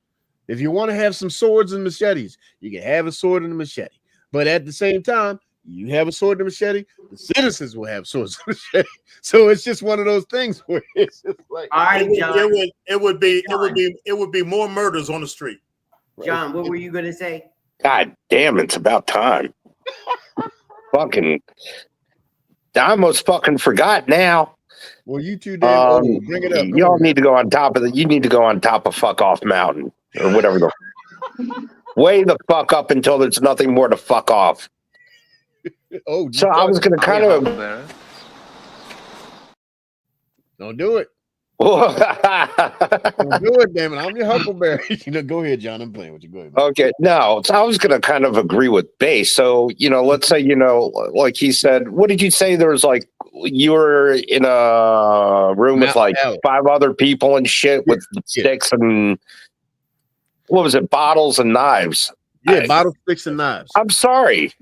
If you want to have some swords and machetes, you can have a sword and a machete. But at the same time, you have a sword and a machete, the citizens will have swords and machete. So it's just one of those things where it's just like it would be more murders on the street. John, what were you gonna say? God damn, it's about time. Fucking, I almost fucking forgot now. Well, you two damn bring it up. Y'all need to go on top of you need to go on top of Fuck Off Mountain or whatever the way the fuck up until there's nothing more to fuck off. So I was gonna kind of don't do it. Don't do it, damn it. I'm your Huckleberry. Go ahead, John. I'm playing with you. Go ahead. Okay, no, so I was going to kind of agree with Base. So, let's say, like he said, what did you say? There was like, you were in a room with like 5 other people and shit with sticks and what was it? Bottles and knives. Yeah, bottles, sticks, and knives. I'm sorry.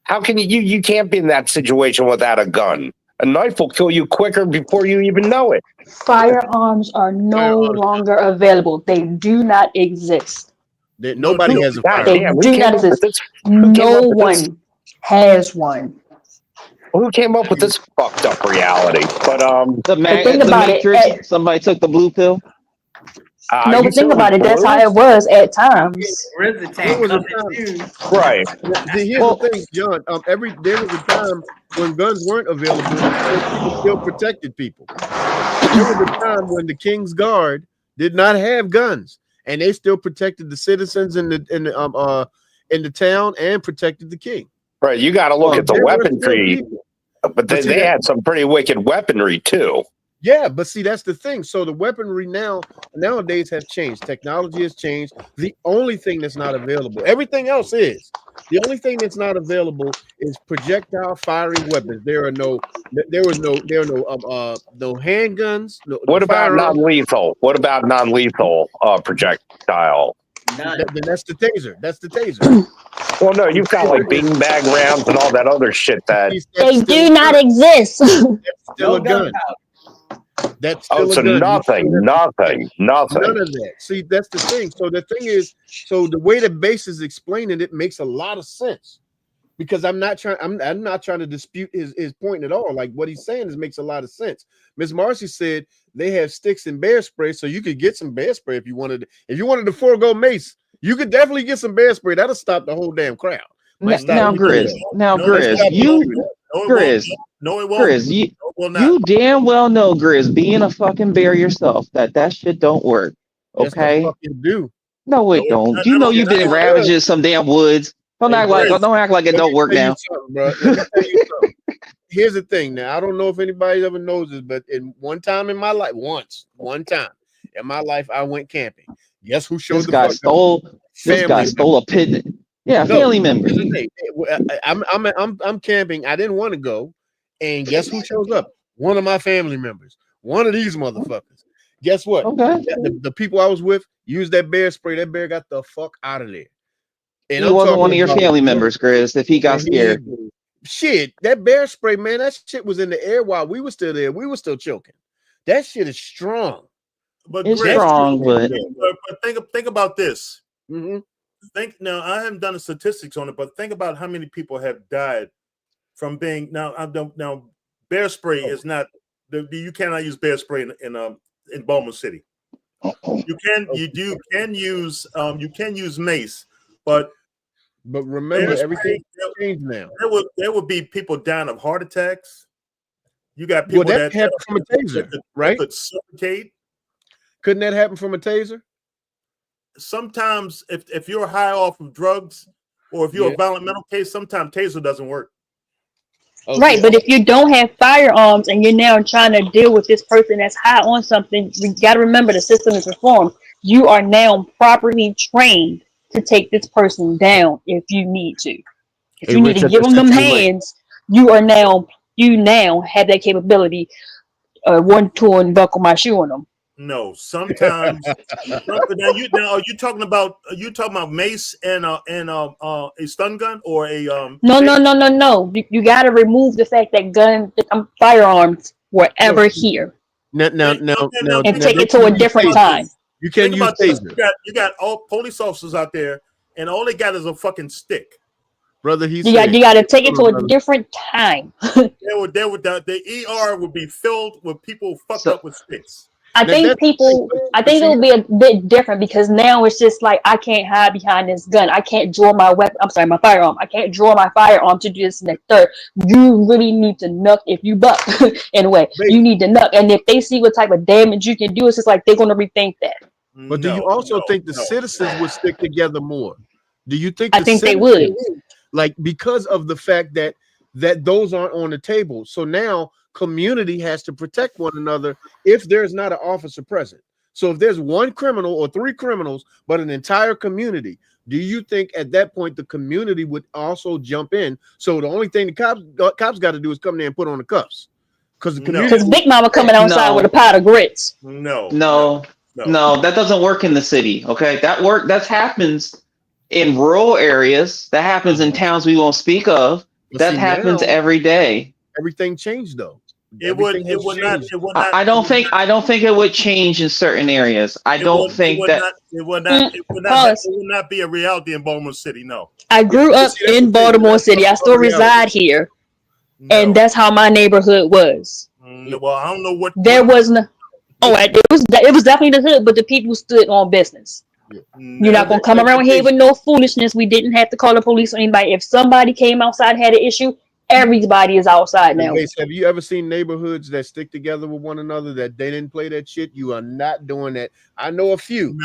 How can you can't be in that situation without a gun. A knife will kill you quicker before you even know it. Firearms are no longer available. They do not exist. Nobody has a firearm. They do not exist. No one has one. Who came up with this fucked up reality? But the Matrix. Somebody took the blue pill. No, but think about it. That's how it was at times. Right. Here's the thing, John. There was a time when guns weren't available, people still protected people. There was a time when the King's Guard did not have guns, and they still protected the citizens in the town and protected the king. Right. You got to look at the weaponry, but they had some pretty wicked weaponry too. Yeah, but see, that's the thing. So the weaponry nowadays has changed. Technology has changed. The only thing that's not available, everything else is. The only thing that's not available is projectile firing weapons. There are no handguns. What about non-lethal? What about non-lethal projectile? That's the taser. That's the taser. Well, no, you've got like beanbag rounds and all that other shit that. They do not exist. That's still a gun. That's still so a gun. nothing. None of that. See, that's the thing. So the thing is, so the way the base is explaining it makes a lot of sense. Because I'm not trying to dispute his point at all. Like what he's saying makes a lot of sense. Miss Marcy said they have sticks and bear spray, so you could get some bear spray if you wanted. If you wanted to forego mace, you could definitely get some bear spray. That'll stop the whole damn crowd. Now, Grizz, you damn well know, Grizz, being a fucking bear yourself, that shit don't work. Okay? Yes, the fuck do. No, it don't. You know you've been ravaging some damn woods. Don't act like it don't work now. Here's the thing. Now, I don't know if anybody ever knows this, but one time in my life, I went camping. Guess who showed this guy stole a pit. Yeah, family member. I'm camping. I didn't want to go, and guess who shows up? One of my family members. One of these motherfuckers. Guess what? Okay. The people I was with used that bear spray. That bear got the fuck out of there. And he wasn't one of your family members, Chris. If he got scared, shit, that bear spray, man, that shit was in the air while we were still there. We were still choking. That shit is strong. But it's strong, but think about this. Mm-hmm. Think now. I haven't done the statistics on it, but think about how many people have died from being now. Bear spray is not. You cannot use bear spray in Baltimore City. You can use mace. But remember, everything changed now. There would be people dying of heart attacks. You got people that happened from a taser, right? Could suffocate. Couldn't that happen from a taser? Sometimes, if you're high off of drugs, or if you're a violent mental case, sometimes taser doesn't work. Okay. Right, but if you don't have firearms and you're now trying to deal with this person that's high on something, you got to remember the system is reformed. You are now properly trained to take this person down if you need to. If you need to give them hands, you now have that capability. 1, 2, and buckle my shoe on them. No, sometimes. Are you talking about mace and a stun gun or a No. You got to remove the fact that firearms were ever here. Now, and take it to a different time. You can't use taser. You got all police officers out there, and all they got is a fucking stick. Brother, you got to take it to a different time. The ER would be filled with people fucked up with sticks. I think it would be a bit different because now it's just like I can't hide behind this gun. I can't draw my weapon. I'm sorry, my firearm. I can't draw my firearm to do this and that third. You really need to knuck if you buck in a way. You need to knuck, and if they see what type of damage you can do, it's just like they're going to rethink that. But do you also think the citizens would stick together more? Do you think? I think they would. Like because of the fact that those aren't on the table. So now community has to protect one another if there's not an officer present. So if there's one criminal or 3 criminals, but an entire community, do you think at that point the community would also jump in? So the only thing the cops got to do is come there and put on the cuffs. Because Big Mama coming outside with a pot of grits. No, that doesn't work in the city. Okay, that happens in rural areas. That happens in towns we won't speak of. That happens every day. Everything changed though. It would not. I don't think it would change in certain areas. It would not be a reality in Baltimore City. No. I grew up in Baltimore City. I still reside here, and that's how my neighborhood was. Well, I don't know what there was no. Oh, it was definitely the hood, but the people stood on business. You're not gonna come around here with no foolishness. We didn't have to call the police or anybody. If somebody came outside and had an issue, everybody is outside now. Have you ever seen neighborhoods that stick together with one another that they didn't play that shit? You are not doing that. I know a few.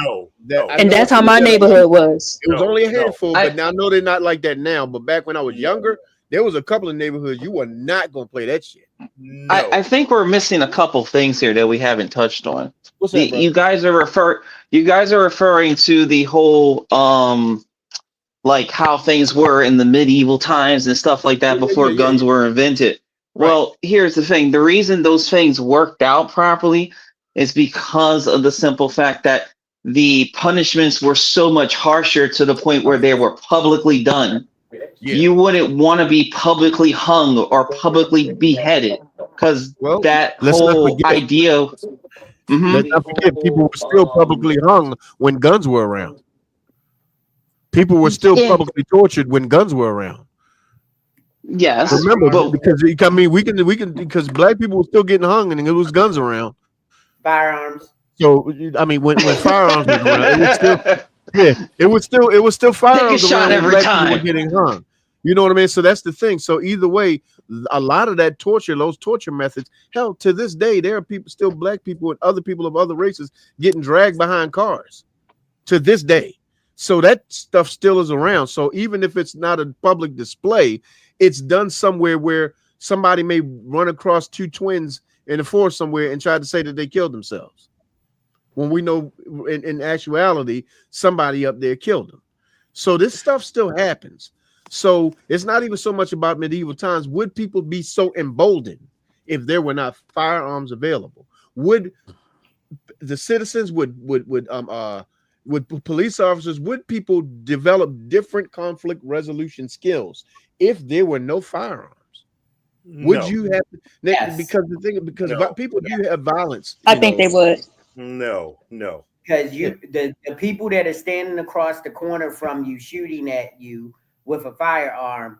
And that's how my neighborhood was. It was only a handful, but now I know they're not like that now. But back when I was younger, there was a couple of neighborhoods you were not gonna play that shit. I think we're missing a couple things here that we haven't touched on. What's that, you guys are referring to the whole like how things were in the medieval times and stuff like that before guns were invented. Right. Well, here's the thing. The reason those things worked out properly is because of the simple fact that the punishments were so much harsher to the point where they were publicly done. Yeah. You wouldn't want to be publicly hung or publicly beheaded because that let's not whole forget- idea. Let's not forget, people were still publicly hung when guns were around. People were still publicly tortured when guns were around. Yes. Remember, because I mean, we can because black people were still getting hung and it was guns around. Firearms. So I mean, when firearms were around, it was still firearms Take a shot around when every black people time. were getting hung. You know what I mean? So that's the thing. So either way, a lot of that torture, those torture methods, hell, to this day, there are people, still black people and other people of other races getting dragged behind cars to this day. So that stuff still is around. So even if it's not a public display, it's done somewhere where somebody may run across two twins in the forest somewhere and try to say that they killed themselves. When we know in actuality, somebody up there killed them. So this stuff still happens. So it's not even so much about medieval times. Would people be so emboldened if there were not firearms available? Would the citizens, would police officers, would people develop different conflict resolution skills if there were no firearms? Would you have because the thing because people do have violence. I think they would. No. Because the people that are standing across the corner from you shooting at you with a firearm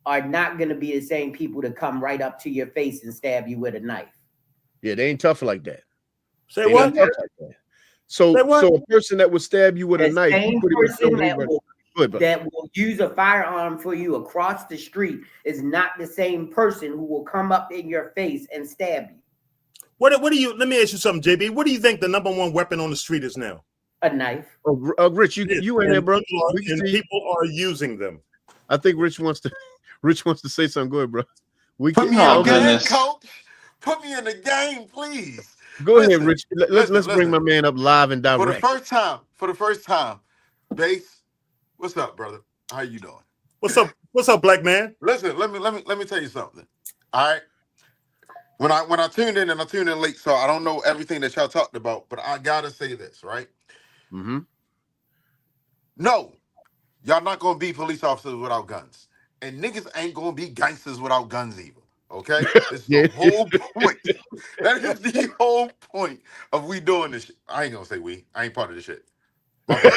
are not going to be the same people to come right up to your face and stab you with a knife. Yeah, they ain't tough like that. Say They what? ain't tough like that. So a person that would stab you with a knife, Same you pretty much person know that they- will, Go ahead, bro. that will use a firearm for you across the street is not the same person who will come up in your face and stab you. What do you? Let me ask you something, JB. What do you think the number one weapon on the street is now? A knife. Rich, you in there, bro? People are using them. I think Rich wants to say something. Go ahead, bro. We Put can. me in the game, coach. Put me in the game, please. Go ahead, Rich. Let's bring my man up live and For direct. the first time, Bass, what's up, brother? How you doing? What's up, black man? Listen, let me tell you something. All right. When I tuned in, and I tuned in late, so I don't know everything that y'all talked about, but I gotta say this, right? Mm-hmm. No, y'all not gonna be police officers without guns. And niggas ain't gonna be gangsters without guns either. Okay? It's the whole point. That is the whole point of we doing this shit. I ain't gonna say we. I ain't part of this shit. My bad.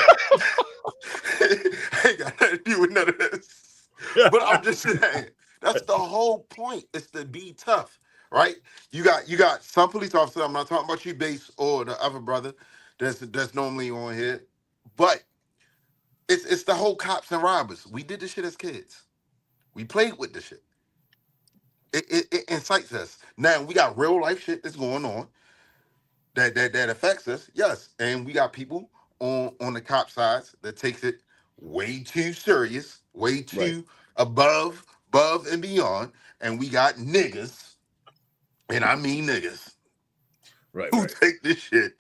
I ain't got nothing to do with none of this. But I'm just saying, that's the whole point. It's to be tough, right? You got some police officers. I'm not talking about you, Bass, or the other brother that's normally on here. But it's the whole cops and robbers. We did this shit as kids. We played with this shit. It incites us. Now we got real life shit that's going on that affects us, yes. And we got people on the cop sides that takes it way too serious, way too above and beyond. And we got niggas, and I mean niggas, who take this shit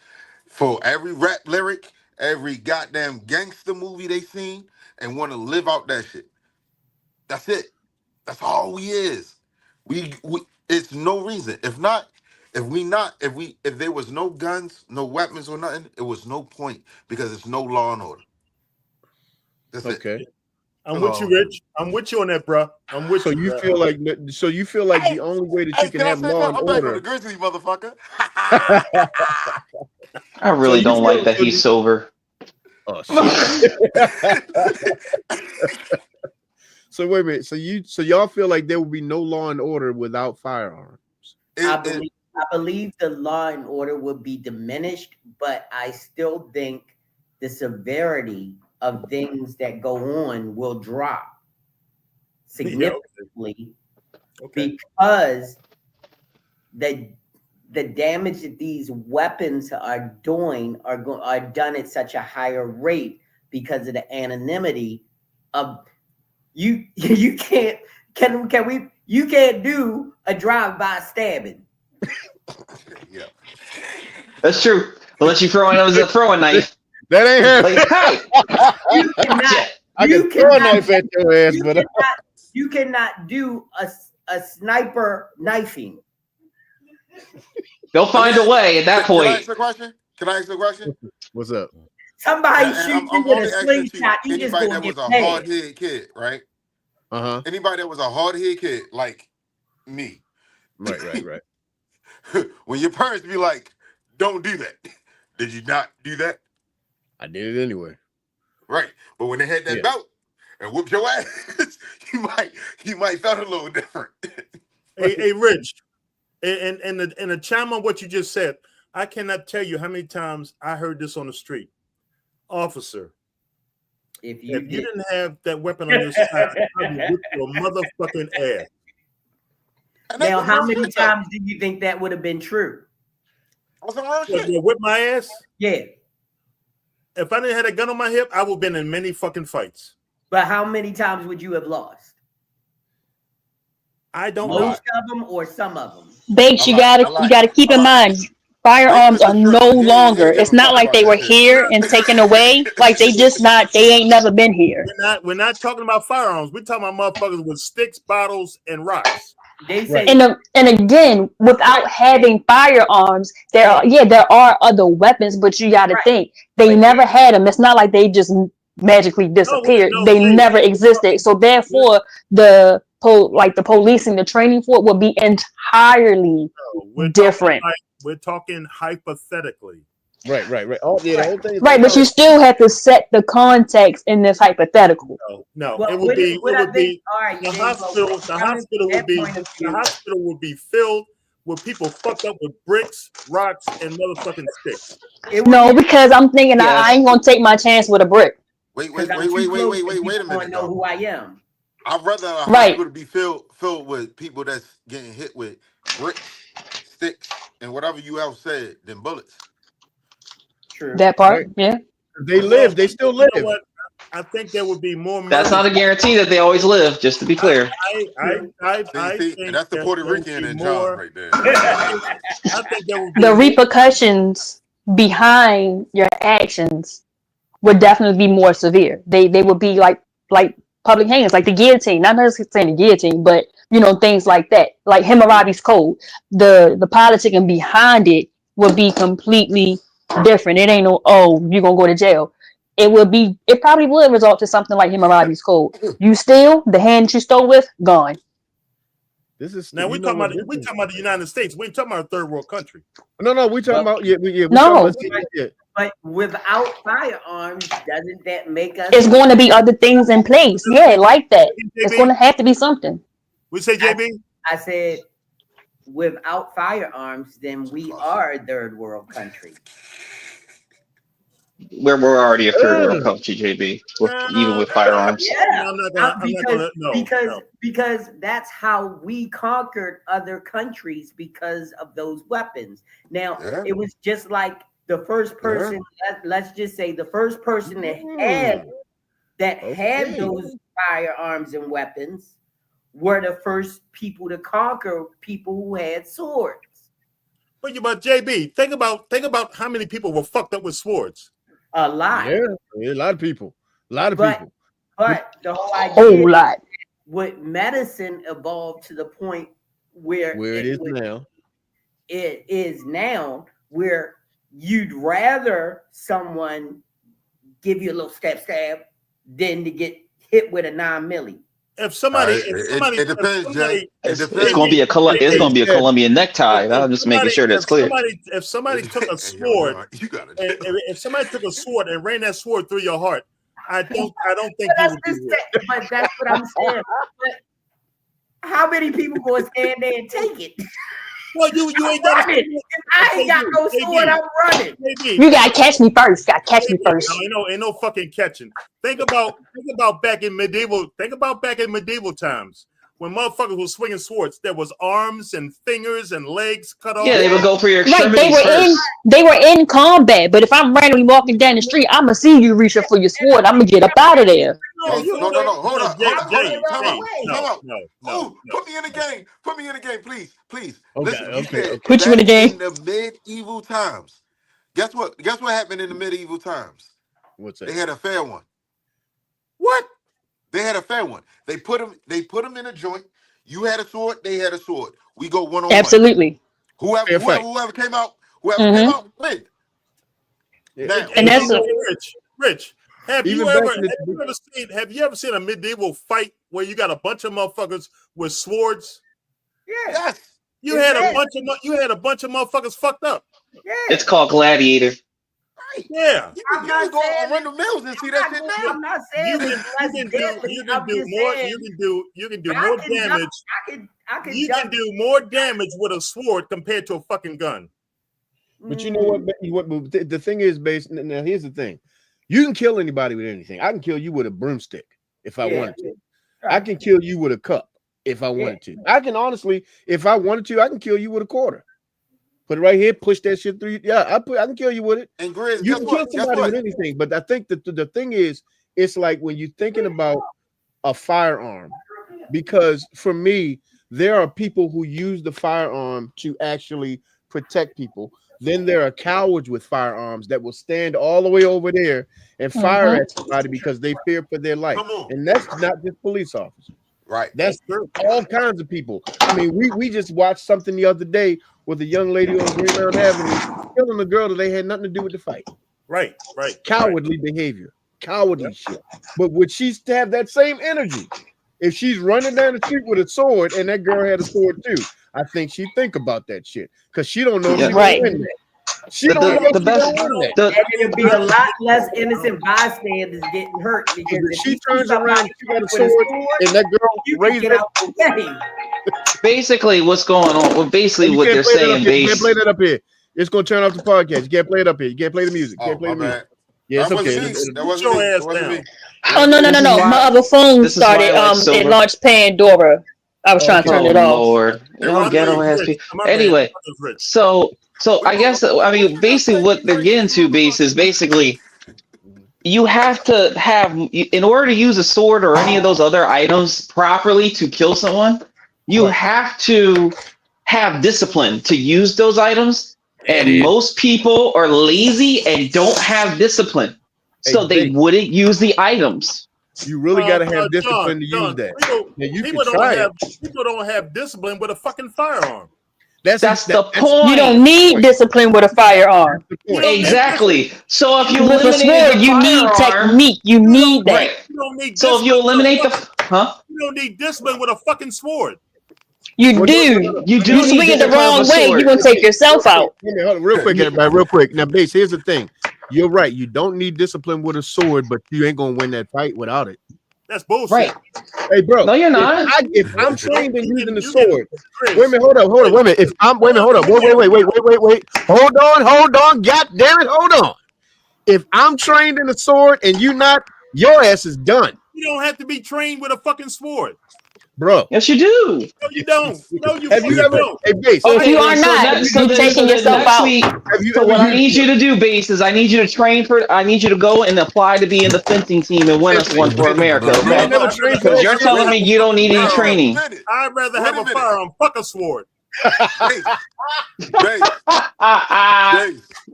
for every rap lyric, every goddamn gangster movie they seen, and want to live out that shit. That's it. That's all we is. We it's no reason. If there was no guns, no weapons or nothing, it was no point because it's no law and order. That's okay. I'm with you, Rich. I'm with you on that, bro. I'm with you. You feel like the only way that you can have law and I'm back on order. the Grizzly, motherfucker. I really don't like that he's sober. Oh shit. So wait a minute. So y'all feel like there will be no law and order without firearms? I believe the law and order would be diminished, but I still think the severity of things that go on will drop significantly because the damage that these weapons are doing are done at such a higher rate because of the anonymity of you can't do a drive-by stabbing. Yeah. That's true. Unless you throw a throwing knife. That ain't happening. Like, hey, I can throw a knife at your ass, but you cannot do a sniper knifing. they'll find a way at that Can I point. ask a question? Can I ask a question? What's up? Somebody And shoot I'm you with only a asking you, slingshot, you just anybody gonna that was get a paid. hard-headed kid, right? Anybody that was a hard-headed kid like me. Right. When your parents be like, don't do that. Did you not do that? I did it anyway. Right. But when they had that belt and whooped your ass, you might felt a little different. Hey, Rich, and the chime on what you just said, I cannot tell you how many times I heard this on the street. Officer, if you didn't have that weapon on your side, I would whip your motherfucking ass. Now, how many times do you think that would have been true? You whip my ass? Yeah. If I didn't have a gun on my hip, I would have been in many fucking fights. But how many times would you have lost? I don't know. Most of them or some of them? Bakes, you gotta keep in mind, firearms are no longer. It's not like they were here and taken away. Like they ain't never been here. We're not talking about firearms. We're talking about motherfuckers with sticks, bottles, and rocks. They say, And again, without having firearms, there are other weapons, but you got to think they never had them. It's not like they just magically disappeared. They never existed. So therefore, the policing, the training for it will be entirely different. We're talking hypothetically. Right. Oh, yeah, the whole thing. Right, but you still have to set the context in this hypothetical. No, Well, it would be. right, The hospital would be filled with people fucked up with bricks, rocks, and motherfucking sticks. No, because I'm thinking I ain't gonna take my chance with a brick. Wait a minute. Know who I am. I'd rather a Right. hospital be filled with people that's getting hit with bricks, sticks, and whatever you else said than bullets. True. That part, yeah. They live. They still live. You know what? I think there would be more. That's not a guarantee that they always live. Just to be clear. I think and that's the Puerto Rican in John right there. I think there would be The repercussions behind your actions would definitely be more severe. They would be like public hangings, like the guillotine. Not necessarily saying the guillotine, but things like that. Like Hammurabi's Code. The politicking behind it would be completely different. It ain't no, you're gonna go to jail. It probably would result to something like Hammurabi's Code. You steal, the hand you stole with, gone. This is now we're talking about the United States. We ain't talking about a third world country. No, we're talking about But without firearms, doesn't that make us? It's going to be other things in place. Yeah, like that. It's going to have to be something. We say, JB? I said, without firearms, then we are a third world country. We're already a third world country, JB, even with firearms. Yeah, because that's how we conquered other countries because of those weapons. Now it was just like the first person. Let's just say the first person that had those firearms and weapons were the first people to conquer people who had swords. But JB, think about how many people were fucked up with swords. A lot. Yeah, a lot of people. But the whole idea with medicine evolved to the point where it is now. It is now where you'd rather someone give you a little stab than to get hit with a 9 milli. If somebody, it depends, Jay. It's gonna be a Colombian necktie. I'm just making sure that's clear. If somebody took a sword, if somebody took a sword and ran that sword through your heart, I don't think you would do it. But that's what I'm saying. But how many people gonna stand there and take it? Well, you ain't got. I ain't got no sword. I'm running. You gotta catch me first. Ain't no fucking catching. Think about back in medieval. Think about back in medieval times when motherfuckers were swinging swords. There was arms and fingers and legs cut off. Yeah, they would go for your extremities They were in combat. But if I'm randomly walking down the street, I'ma see you reaching for your sword. I'm gonna get up out of there. No, hold on. No. Put me in the game. Put me in the game, please. Okay, Listen, Put you in the game. In the medieval times. Guess what happened in the medieval times? What's that? They had a fair one. What? They had a fair one. They put them in a joint. You had a sword, they had a sword. We go one-on-one. Absolutely. Whoever came out, win. Now, And that's a, Rich. Have Even you back ever in the- have you ever seen a medieval fight where you got a bunch of motherfuckers with swords? yes. You had a bunch of motherfuckers fucked up. It's called Gladiator. Yeah. You can go on Randall Mills and see that shit now. I'm not saying You it's less deadly. can I'm do just more. saying You can do I more can jump- damage. I can You jump. can do more damage with a sword compared to a fucking gun. But you know what? The thing is, based now. Here's the thing: you can kill anybody with anything. I can kill you with a broomstick if I wanted to. I can kill you with a cup if I wanted to. I can honestly, if I wanted to, I can kill you with a quarter. Put it right here, push that shit through. Yeah, I can kill you with it. And Grizz, You guess can kill what? Guess somebody what? with anything. But I think that the thing is, it's like when you're thinking about a firearm, because for me, there are people who use the firearm to actually protect people. Then there are cowards with firearms that will stand all the way over there and fire at somebody because they fear for their life. Come on. And that's not just police officers. Right. That's all kinds of people. I mean, we just watched something the other day with a young lady on Greenmount Avenue killing a girl that they had nothing to do with the fight. Right. Cowardly behavior. Cowardly shit. But would she have that same energy if she's running down the street with a sword and that girl had a sword too? I think she'd think about that shit because she don't know if she's gonna win that. She don't know if she's gonna win that. And it'll be a lot less innocent bystanders getting hurt because if she you turns see around, somebody she got a with sword, and that girl you can raised get up. out the way. Basically, what's going on? Well, basically, You what can't they're play that up saying, here. You can't base. play that up here. It's gonna turn off the podcast. You can't play it up here. You can't play the music. You can't play the my music. bad. Yeah, it's That wasn't okay. me. That wasn't me. That wasn't me. oh no. This is why- My other phone this is why started. I like It sober. launched Pandora. I was trying to turn it off. Lord, no ghetto ass people. My bad. Anyway, Rich. so I guess I mean basically what they're getting to, base, is basically you have to have, in order to use a sword or any of those other items properly to kill someone, you have to have discipline to use those items. And most people are lazy and don't have discipline, so they wouldn't use the items. You really got to have discipline to John, use that. People, You people can don't try have it. people don't have discipline with a fucking firearm. That's the point. You don't need discipline with a firearm. Exactly. So if you With a eliminate sword, the you need firearm, technique. You need that. right. You don't need So if you discipline eliminate with a the fucking- you don't need discipline with a fucking sword. You do. You do You need swing it the discipline wrong with a way, sword. you're gonna take yourself out. Hold on, real quick, everybody, real quick. Now, Base, here's the thing. You're right. You don't need discipline with a sword, but you ain't gonna win that fight without it. That's bullshit. Right. Hey, bro. No, you're not. If I'm trained in using the You sword, Chris, wait a minute, hold up, wait a minute. If I'm wait a minute, hold up, wait. Hold on, God damn it, hold on. If I'm trained in the sword and you not, your ass is done, you don't have to be trained with a fucking sword. bro. Yes, you do. No, you don't. No, you Have fucking you ever? don't. Hey, Base. If you are not, you're taking yourself out. So what I need you to do, Base, is I need you to train for. I need you to go and apply to be in the fencing team and win us one for America. You Okay? ain't never trained for Because you're that. telling me you don't need any training. I'd rather have a firearm. Fuck a sword.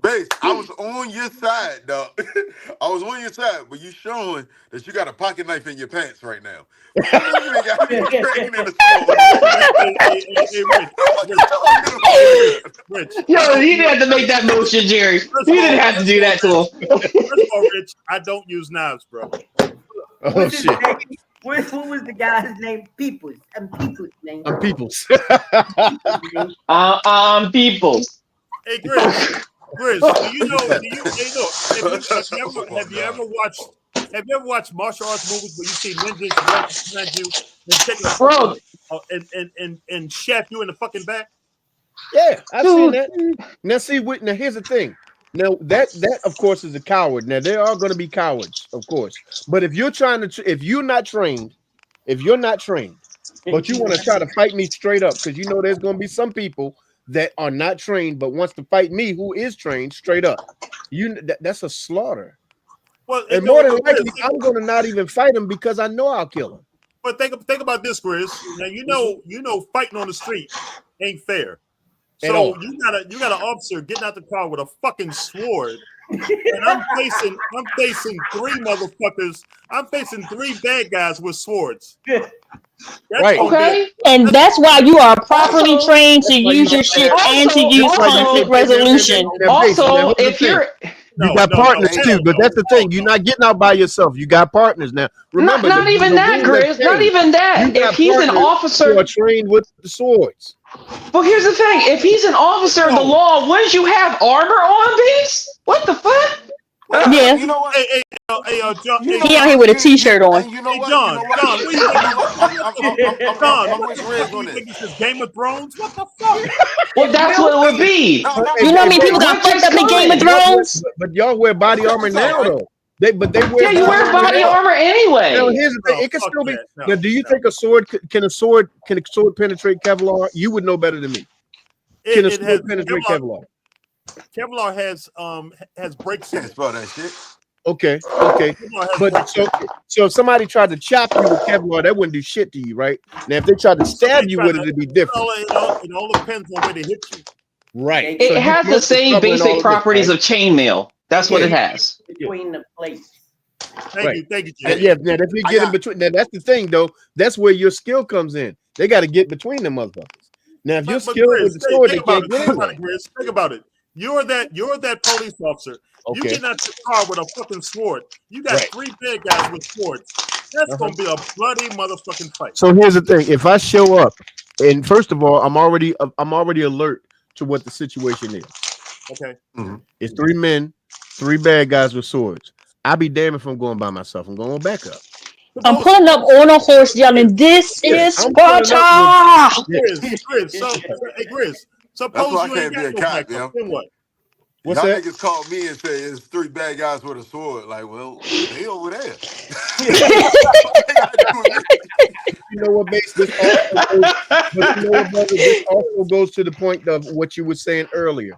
Base, I was on your side, dog. I was on your side, but you showing that you got a pocket knife in your pants right now. You ain't got me training in the Rich. Yo, you didn't have to make that motion, Jerry. You didn't have to do that to him. First of all, Rich, I don't use knives, bro. Oh shit. Who was the guy's name? Peoples. Peoples' name. I'm Peoples. Peoples. Hey, Grizz, do you know? Have you ever watched martial arts movies where you see ninjas run behind you and take a Bro. and shaft you in the fucking back? Yeah, I've seen that. Now, see, now here's the thing. Now that of course is a coward. Now there are going to be cowards, of course. But if you're trying to, if you're not trained, but you want to try to fight me straight up, because you know there's going to be some people that are not trained but wants to fight me who is trained straight up. That's a slaughter. Well, and more than likely, I'm going to not even fight him because I know I'll kill him. But think about this, Grizz. Now you know fighting on the street ain't fair. So you got an officer getting out the car with a fucking sword, and I'm facing three motherfuckers. I'm facing three bad guys with swords. Right. Okay. And that's why you are properly trained to use your shit and to use conflict resolution. Also, if you're You got partners too, but that's the thing. You're not getting out by yourself. You got partners now. Remember, not even that, Grizz. Not even that. If he's an officer, who are trained with the swords. Well, here's the thing: if he's an officer of the law, wouldn't you have armor on, Base? What the fuck? Yeah. You know what? Hey, John. He out here with a t-shirt on. And you know what? John, John, what do you think? I'm with Riz on You this. think this is Game of Thrones? What the fuck? Well, that's what it would be. You know how many people got fucked up in Game of Thrones? But y'all wear body armor now, though. They wear. Yeah, you wear body armor anyway. Now, here's the thing. It can still be. Now, do you think a sword can a sword penetrate Kevlar? You would know better than me. Can a sword penetrate Kevlar? Kevlar has breaks in it. Spell that shit. Okay. But so if somebody tried to chop you with Kevlar, that wouldn't do shit to you, right? Now, if they tried to stab you with it, it'd be different. It all depends on where they hit you. Right. It has the same basic properties of chainmail. That's what it has. Between the plates. Thank you, Jay. Yeah, now if you get in between, now that's the thing, though. That's where your skill comes in. They got to get between them motherfuckers. Now, if you're skilled with the sword, they can't get in. Think about it. You're that police officer. You get out your car with a fucking sword. You got three bad guys with swords. That's gonna be a bloody motherfucking fight. So here's the thing: if I show up, and first of all, I'm already alert to what the situation is. Okay. It's three men, three bad guys with swords. I'll be damned if I'm going by myself. I'm going back up. I'm pulling up on a horse yelling, "This is Sparta!" Grizz, suppose you ain't got no backup. Then what? Y'all niggas called me and say it's three bad guys with a sword. Like, well, they over there. You know what makes this this also goes to the point of what you were saying earlier.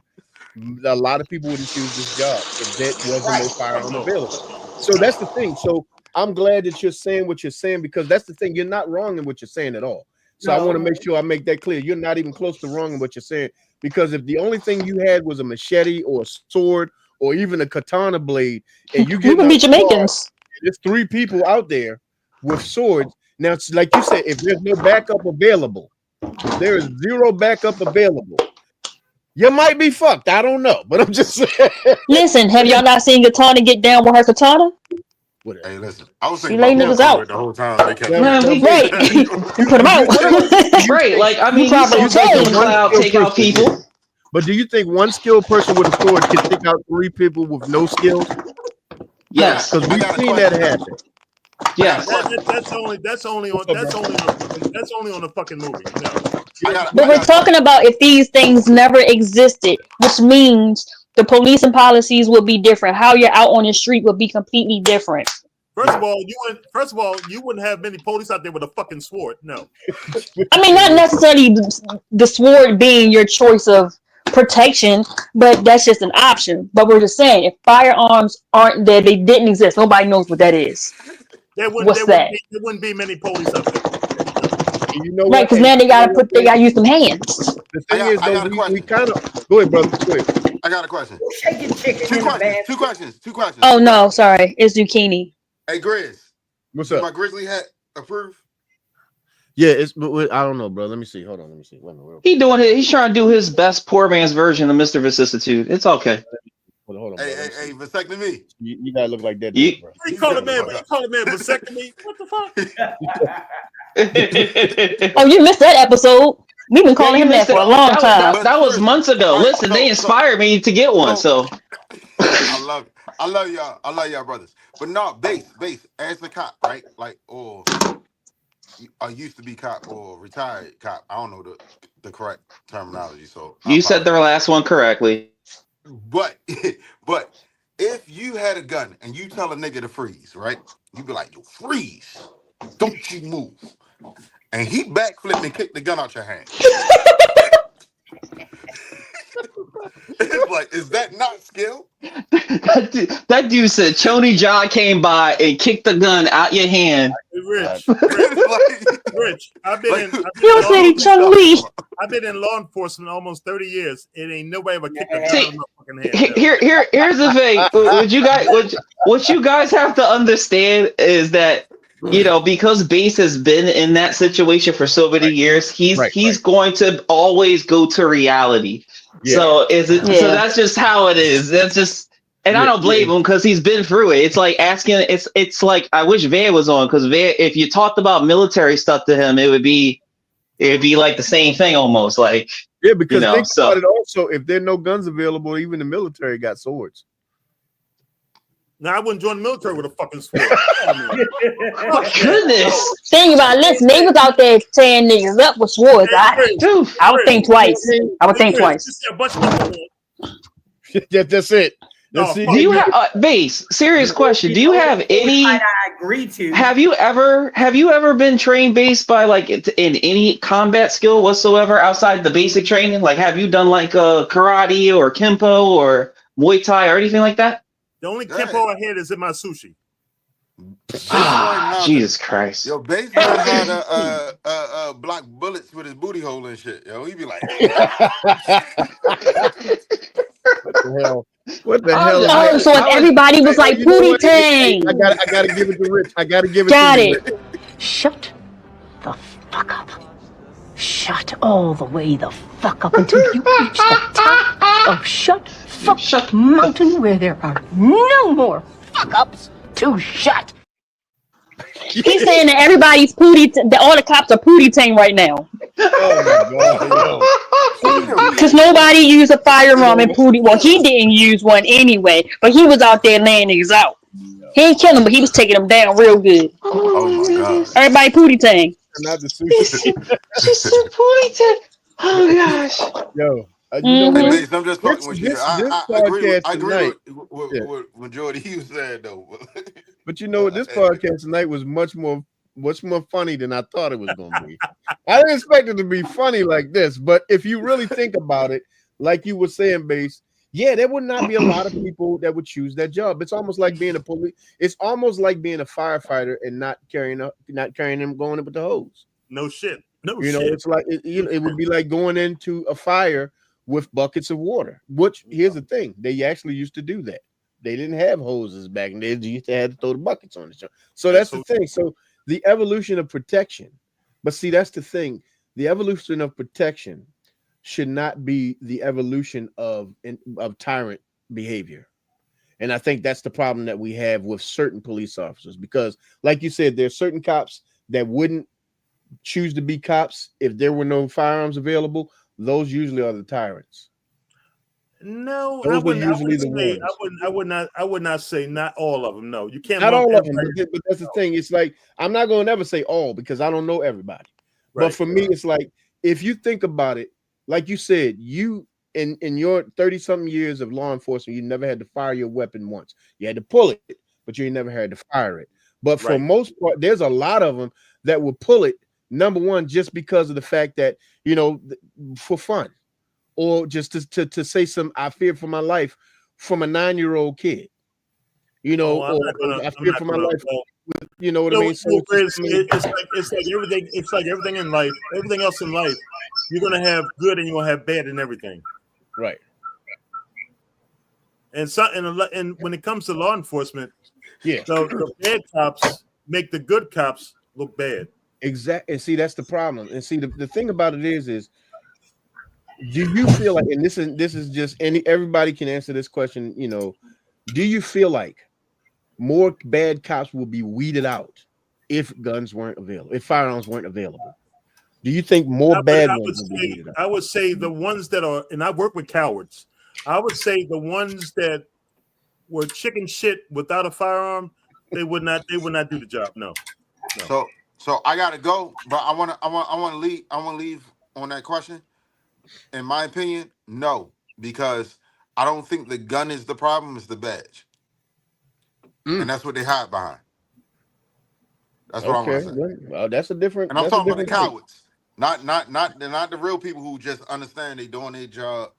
A lot of people wouldn't choose this job if there wasn't no firearm available. So that's the thing. So I'm glad that you're saying what you're saying, because that's the thing. You're not wrong in what you're saying at all. So I want to make sure I make that clear. You're not even close to wrong in what you're saying, because if the only thing you had was a machete or a sword or even a katana blade, and you get be Jamaicans, there's three people out there with swords. Now, it's like you said, if there's no backup available, if there is zero backup available, you might be fucked. I don't know, but I'm just saying. Listen, have y'all not seen Katana get down with her katana? Hey, listen, I was She thinking lay about niggas out the whole time. They kept right. Put them out. Right. Like, I mean, you saw Cloud take out people. But do you think one skilled person with a sword can take out three people with no skills? Yes, because we've seen that happen. Yes, that's only on the fucking movie. No. But we're talking about if these things never existed, which means the police and policies will be different. How you're out on the street will be completely different. First of all, you wouldn't have many police out there with a fucking sword. No. I mean, not necessarily the sword being your choice of protection, but that's just an option. But we're just saying, if firearms aren't there, they didn't exist. Nobody knows what that is. There wouldn't be many police out there. You know right? Because now they gotta use some hands. The thing is, though, we kind of go ahead, brother. Go ahead. I got a question. Shaking chicken. Two questions. Oh no, sorry, it's zucchini. Hey, Grizz. What's up? My grizzly hat approved? Yeah, it's. But I don't know, bro. Let me see. Hold on. Let me see. Wait a minute. He's trying to do his best poor man's version of Mr. Vicissitude. It's okay. Hold on. Hey, vasectomy. You gotta look like that. You call a man vasectomy? What the fuck? Oh, you missed that episode. We've been calling him that for a long time. That was months ago. Listen, they inspired me to get one. So I love y'all. I love y'all brothers. But no, base, as a cop, right? Like, or I used to be cop or retired cop. I don't know the correct terminology. So you said their last one correctly. But if you had a gun and you tell a nigga to freeze, right? You be like, yo, freeze. Don't you move. And he backflipped and kicked the gun out your hand. It's like, is that not skill? That dude said Choney John came by and kicked the gun out your hand. Rich. I've been in law enforcement almost 30 years. It ain't nobody ever kicked a gun out my fucking hand. Here's the thing. What you guys have to understand is that, you know, because Base has been in that situation for so many years, he's going to always go to reality. Yeah. So So that's just how it is. That's just And I don't blame him because he's been through it. It's like asking. It's like I wish Van was on because Van, if you talked about military stuff to him, it'd be like the same thing almost. Like because think about it. Also, if there are no guns available, even the military got swords. Now I wouldn't join the military with a fucking sword. Oh, goodness. Think about it. Listen, they was out there tearing niggas up with swords. I would think twice. I would think twice. That's it. Do you have base? Serious question. Do you have any? I agree to. Have you ever been trained based by like in any combat skill whatsoever outside the basic training? Like, have you done like karate or kempo or Muay Thai or anything like that? The only kempo I had is in my sushi. Jesus Christ! Yo, Base learned how to block bullets with his booty hole and shit. Yo, he be like, what the hell? What the hell? Oh, so if everybody was like Pootie Tang. I gotta give it to Rich. I gotta give it Got to it. Rich. Shut the fuck up. Shut all the way the fuck up until you reach the top of Shut Mountain where there are no more fuck ups to shut. He's saying that everybody's that all the cops are Pootie Tang right now. Oh my God. Because nobody used a firearm in Pootie. Well, he didn't use one anyway, but he was out there laying niggas out. He ain't killing them, but he was taking them down real good. oh my God. Everybody Pootie Tang. Not the sushi. She said Pootie Tang. Oh gosh. Yo. Hey, Base, I'm just fucking with you. I agree with majority you said though. But you know what? This podcast tonight was much more funny than I thought it was going to be. I didn't expect it to be funny like this, but if you really think about it, like you were saying, Base, yeah, there would not be a lot of people that would choose that job. It's almost like being a police. It's almost like being a firefighter and not carrying them going in with the hose. No shit. You know, it's like it would be like going into a fire with buckets of water. Which here's the thing: they actually used to do that. They didn't have hoses back then. They used to have to throw the buckets on the show. So that's the thing. So the evolution of protection, but see, that's the thing. The evolution of protection should not be the evolution of tyrant behavior. And I think that's the problem that we have with certain police officers, because like you said, there's certain cops that wouldn't choose to be cops if there were no firearms available. Those usually are the tyrants. No, Those I are wouldn't. usually I, the wouldn't say, ones. I would not say not all of them. No, you can't. Not lump all of them, everybody- but that's the thing. It's like I'm not going to never say all because I don't know everybody. But Right. for me, it's like if you think about it, like you said, you in your 30-something years of law enforcement, you never had to fire your weapon once. You had to pull it, but you never had to fire it. But for Right. most part, there's a lot of them that will pull it. Number one, just because of the fact that for fun, or just to say some I fear for my life from a 9-year-old kid. I'm Or not gonna- I I'm fear not for my gonna- life. well, You know what I No, mean? So well, it's just- it's like everything. It's like everything in life. Everything else in life, you're gonna have good and you're gonna have bad in everything. right. And when it comes to law enforcement, Yeah. so the bad cops make the good cops look bad. Exactly. And see, that's the problem. And see, the thing about it is do you feel like, and this is just everybody can answer this question, do you feel like more bad cops will be weeded out if guns weren't available, if firearms weren't available? Do you think more bad ones will be weeded out? I would say the ones that are, and I work with cowards. I would say the ones that were chicken shit without a firearm, they would not do the job. No. So I gotta go, but I want to leave on that question. In my opinion, no, because I don't think the gun is the problem; it's the badge, and that's what they hide behind. That's what I'm gonna say. Well, that's a different. And I'm that's a talking about the different thing. cowards, not the real people who just understand they doing their job.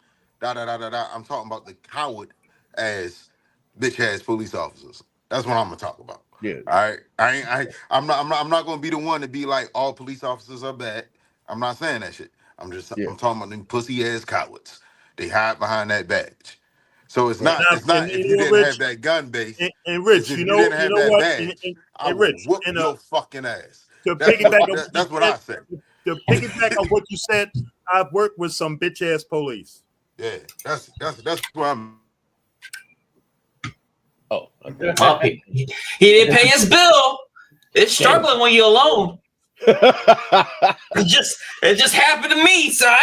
I'm talking about the coward as bitch ass police officers. That's what I'm gonna talk about. Yeah. All right. I'm not gonna be the one to be like all police officers are bad. I'm not saying that shit. I'm talking about them pussy ass cowards. They hide behind that badge. So it's not if you didn't have that gun base. And Rich, if you didn't have know that what? badge, I And would Rich, whoop your fucking ass. To That's piggyback what I said. To piggyback on what you said, I've worked with some bitch ass police. Yeah, that's where I'm. Oh, okay. Well, he didn't pay his bill. It's struggling when you're alone. It just happened to me, son.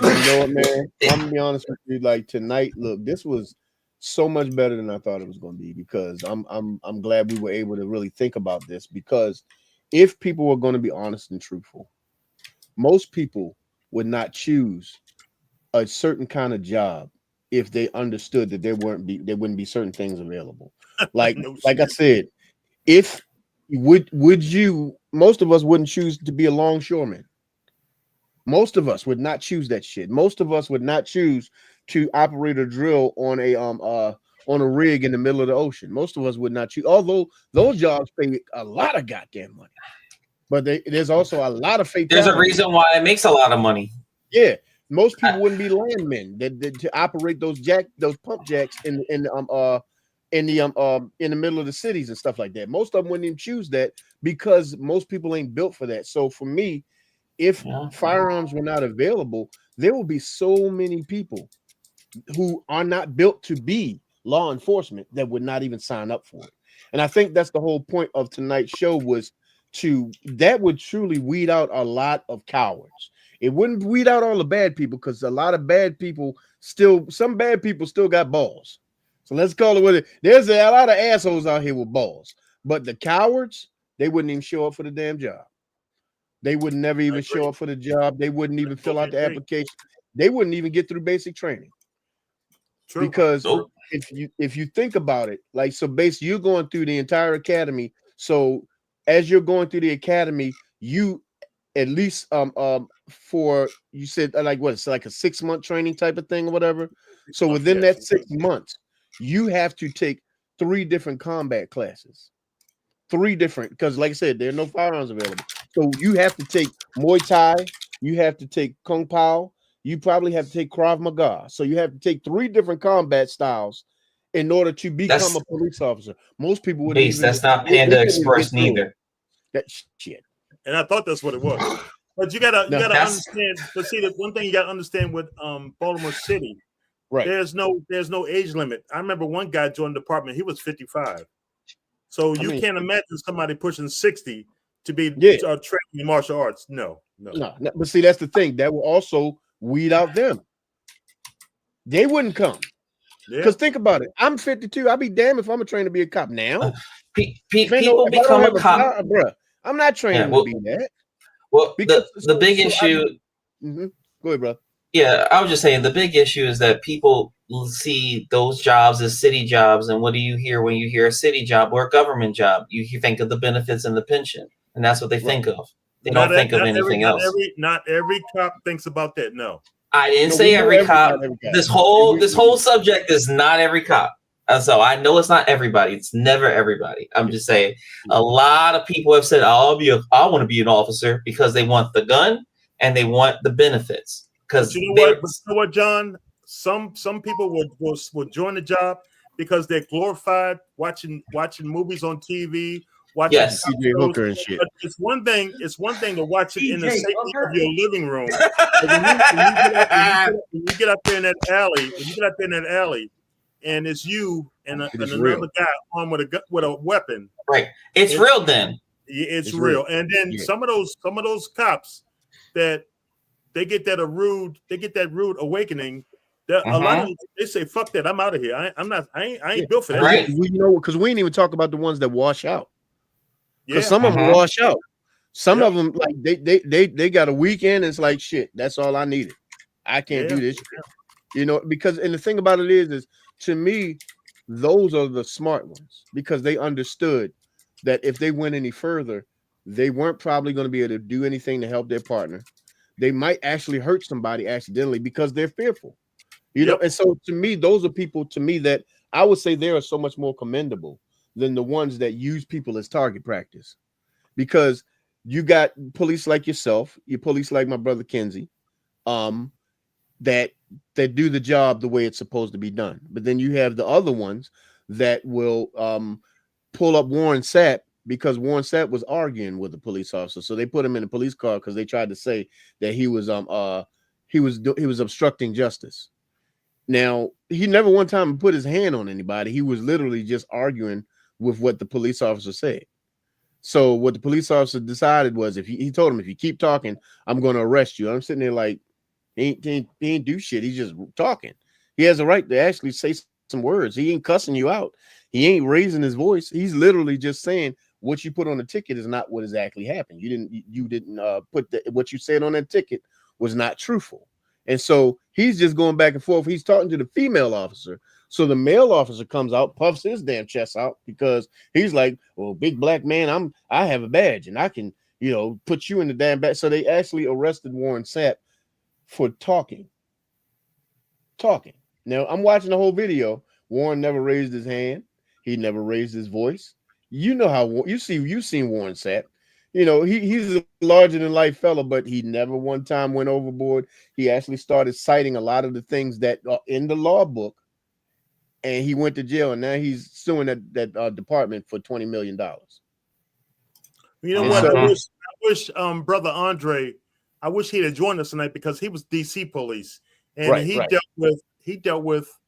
You know what, man? I'm gonna be honest with you. Like tonight, look, this was so much better than I thought it was gonna be because I'm glad we were able to really think about this because if people were going to be honest and truthful, most people would not choose a certain kind of job if they understood that there wouldn't be certain things available. Like like I said, if would you most of us wouldn't choose to be a longshoreman. Most of us would not choose that shit. Most of us would not choose to operate a drill on a rig in the middle of the ocean. Most of us would not choose, although those jobs pay a lot of goddamn money. But there's also a lot of fake. There's a reason why it makes a lot of money. Yeah, most people wouldn't be landmen that to operate those pump jacks in the middle of the cities and stuff like that. Most of them wouldn't even choose that because most people ain't built for that. So for me, if firearms were not available, there will be so many people who are not built to be law enforcement that would not even sign up for it. And I think that's the whole point of tonight's show was that would truly weed out a lot of cowards. It wouldn't weed out all the bad people because a lot of bad people some bad people still got balls. So let's call it what it is. There's a lot of assholes out here with balls, but the cowards, they wouldn't even show up for the damn job. They would never even show up for the job. They wouldn't even fill out the application. They wouldn't even get through basic training. True. Because if you think about it, like so basically you're going through the entire academy. So as you're going through the academy, you at least for you said like what it's like a 6-month training type of thing or whatever. So within that 6 months, you have to take 3 different combat classes. 3 different, because like I said, there are no firearms available. So you have to take Muay Thai, you have to take Kung Pao, you probably have to take Krav Maga. So you have to take 3 different combat styles in order to become a police officer. Most people wouldn't even. That's not Panda Express neither. That shit. And I thought that's what it was. But you gotta understand. But see, the one thing you gotta understand with Baltimore City, right? There's no age limit. I remember one guy joined the department. He was 55. So you can't imagine somebody pushing 60 to be trained in martial arts. No. But see, that's the thing. That will also weed out them. They wouldn't come. Because think about it. I'm 52. I'll be damned if I'm trained to be a cop now. People become a cop, bro. I'm not trained to be that. Well, the big issue. Go ahead, bro. Yeah, I was just saying the big issue is that people see those jobs as city jobs, and what do you hear when you hear a city job or a government job? You think of the benefits and the pension, and that's what they think of. They don't think of anything else. Not every cop thinks about that. No, I didn't say every cop. This whole subject is not every cop. So I know it's not everybody. It's never everybody. I'm just saying a lot of people have said, I want to be an officer because they want the gun and they want the benefits. Because you know what, John? Some people will join the job because they're glorified watching movies on TV, watching CJ Hooker and shit. But it's one thing to watch it in the safety of your living room. When you get up there in that alley, and it's you and another guy armed with a weapon. Right. It's real then. It's real. And then some of those cops that they get that rude awakening. A lot of them, they say, "Fuck that! I'm out of here. I ain't built for that." Right. Because we ain't even talk about the ones that wash out. Because some of them wash out. Some of them like they got a weekend. And it's like shit. That's all I needed. I can't do this. You know, because and the thing about it is to me, those are the smart ones because they understood that if they went any further, they weren't probably going to be able to do anything to help their partner. They might actually hurt somebody accidentally because they're fearful, you know. And so to me, those are people that I would say they are so much more commendable than the ones that use people as target practice, because you got police like yourself, you police like my brother Kenzie, that do the job the way it's supposed to be done. But then you have the other ones that will pull up Warren Sapp because Warren Sapp was arguing with a police officer. So they put him in a police car because they tried to say that he was obstructing justice. Now, he never one time put his hand on anybody. He was literally just arguing with what the police officer said. So what the police officer decided was, if he told him, if you keep talking, I'm going to arrest you. I'm sitting there like, he ain't do shit. He's just talking. He has a right to actually say some words. He ain't cussing you out. He ain't raising his voice. He's literally just saying what you put on the ticket is not what exactly happened. You didn't put what you said on that ticket was not truthful. And so he's just going back and forth. He's talking to the female officer. So the male officer comes out, puffs his damn chest out because he's like, well, big black man, I have a badge and I can, put you in the damn badge. So they actually arrested Warren Sapp for talking. Now I'm watching the whole video. Warren never raised his hand. He never raised his voice. You know how you've seen Warren Sapp. He's a larger than life fella, but he never one time went overboard. He actually started citing a lot of the things that are in the law book, and he went to jail, and now he's suing that department for $20 million. You know what? I wish Brother Andre, I wish he'd have joined us tonight because he was DC police, and he dealt with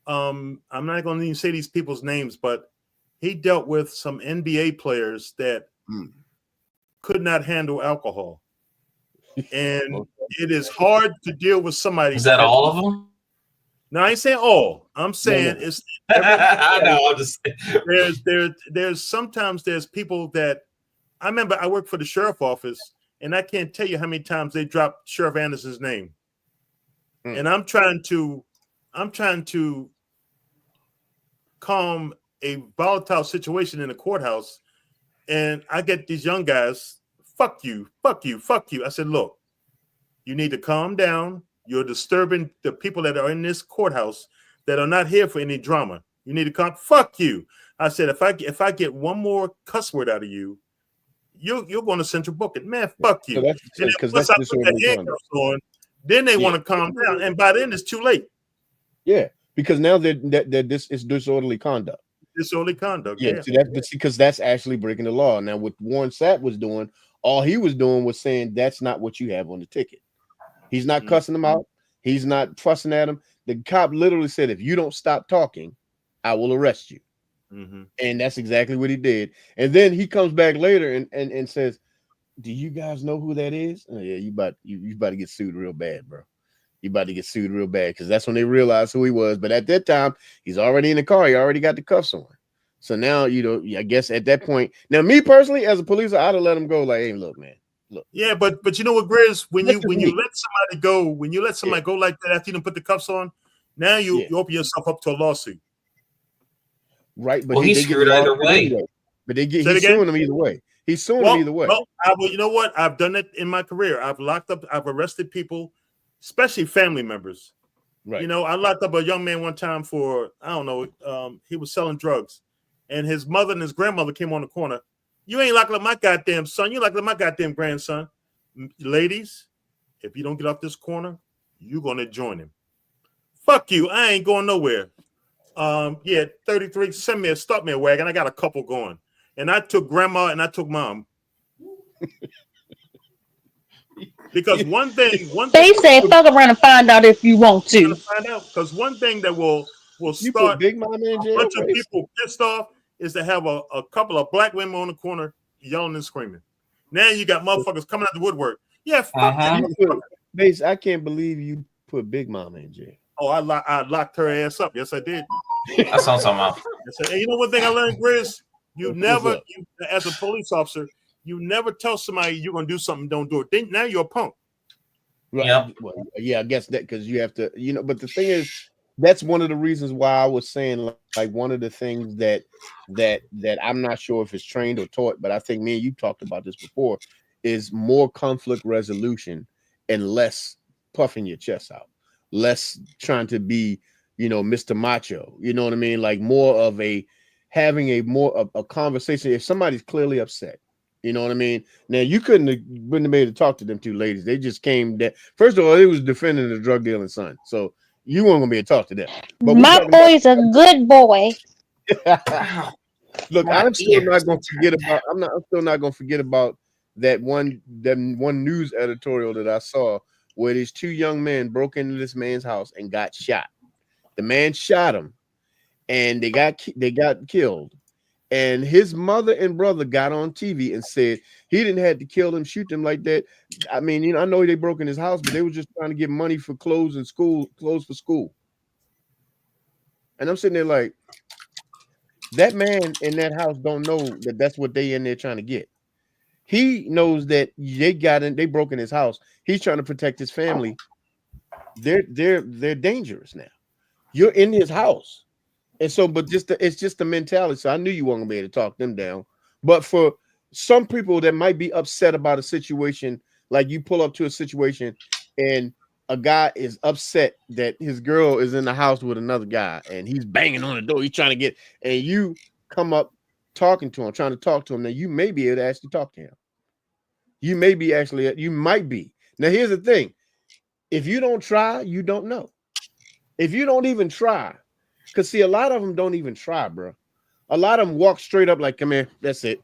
I'm not going to even say these people's names, but he dealt with some NBA players that could not handle alcohol, and it is hard to deal with somebody. Is that all of them? No, I ain't saying all. I'm saying it's. I know. I'm just there's sometimes there's people that I remember. I worked for the sheriff office, and I can't tell you how many times they dropped Sheriff Anderson's name, and I'm trying to calm a volatile situation in the courthouse. And I get these young guys, fuck you. I said, look, you need to calm down. You're disturbing the people that are in this courthouse that are not here for any drama. You need to fuck you. I said, if I get one more cuss word out of you, you're going to central booking. Man, fuck you. Then they want to calm down. And by then it's too late. Yeah, because now this is disorderly conduct. Disorderly conduct. Yeah. See, that's because that's actually breaking the law. Now, what Warren Sapp was doing, all he was doing was saying that's not what you have on the ticket. He's not cussing them out. He's not fussing at him. The cop literally said, if you don't stop talking, I will arrest you. And that's exactly what he did. And then he comes back later and says, do you guys know who that is? Oh, yeah, you about to get sued real bad, bro. You about to get sued real bad, because that's when they realized who he was. But at that time, he's already in the car. He already got the cuffs on. So now, I guess at that point, now me personally, as a police, I'd have let him go. Like, hey, look, man, look. Yeah, but you know what, Grizz? When you let somebody go like that after you done put the cuffs on, now you open yourself up to a lawsuit. Right, but he's screwed either way. But he's suing them either way. He's suing them either way. You know what? I've done it in my career. I've arrested people, especially family members. Right. I locked up a young man one time for, I don't know, he was selling drugs. And his mother and his grandmother came on the corner. You ain't locking up my goddamn son. You locking up my goddamn grandson. Ladies, if you don't get off this corner, you're going to join him. Fuck you. I ain't going nowhere. 33, start me a wagon. I got a couple going. And I took grandma and I took mom. Because one thing they say fuck around and find out if you want to. Find out, because one thing that will start Big Mama in jail, a bunch of people pissed off is to have a couple of black women on the corner yelling and screaming. Now you got motherfuckers coming out the woodwork. Yeah, fuck you. Base, I can't believe you put Big Mama in jail. Oh, I locked her ass up. Yes, I did. That sounds something. And you know one thing I learned, Grizz? As a police officer, you never tell somebody you're gonna do something, don't do it. Now you're a punk. Right. Yep. Well, yeah, I guess that because you have to, but the thing is, that's one of the reasons why I was saying like one of the things that I'm not sure if it's trained or taught, but I think me and you talked about this before, is more conflict resolution and less puffing your chest out, less trying to be, Mr. Macho. You know what I mean? Like more of having a conversation. If somebody's clearly upset, you know what I mean? Now you wouldn't have been able to talk to them two ladies. They just came that first of all, they was defending the drug dealing son. So you weren't gonna be able to talk to them. But my boy's a good boy. Look, I'm still not gonna forget about that one news editorial that I saw where these two young men broke into this man's house and got shot. The man shot him, and they got killed. And his mother and brother got on TV and said he didn't have to kill them, shoot them like that. I mean, you know, I know they broke in his house, but they were just trying to get money for clothes for school. And I'm sitting there like, that man in that house don't know that that's what they in there trying to get. He knows that they broke in his house. He's trying to protect his family. They're dangerous now. You're in his house. And so, but it's just the mentality. So I knew you weren't gonna be able to talk them down. But for some people that might be upset about a situation, like you pull up to a situation and a guy is upset that his girl is in the house with another guy and he's banging on the door, he's trying to get, and you come up talking to him, trying to talk to him. Now you may be able to actually talk to him. You might be. Now here's the thing: if you don't try, you don't know. If you don't even try. Because see, a lot of them don't even try, bro. A lot of them walk straight up like, come here, that's it.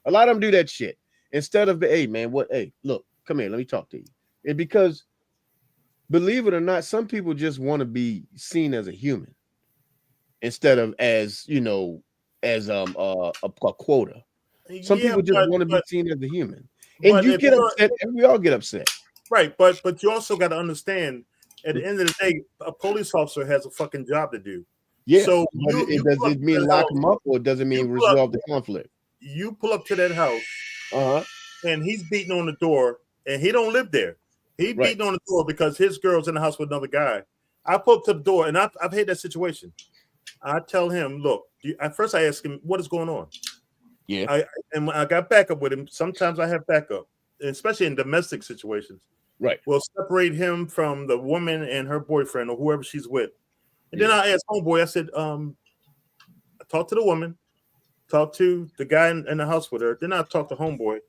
A lot of them do that shit. Instead of, hey, man, hey, look, come here, let me talk to you. And because, believe it or not, some people just want to be seen as a human instead of as, you know, as a quota. Some people just want to be seen as a human. And you get upset, and we all get upset. Right, but you also got to understand, at the end of the day, a police officer has a fucking job to do. Yeah. So does it mean lock them up, or does it mean resolve the conflict? You pull up to that house, and he's beating on the door, and he don't live there. He beating on the door because his girl's in the house with another guy. I pull up to the door, and I've had that situation. I tell him, look. At first, I ask him, what is going on? Yeah. And when I got backup with him, sometimes I have backup, especially in domestic situations. Right. We'll separate him from the woman and her boyfriend or whoever she's with. And then I asked homeboy, I said, I talked to the woman, talked to the guy in the house with her. Then I talked to homeboy.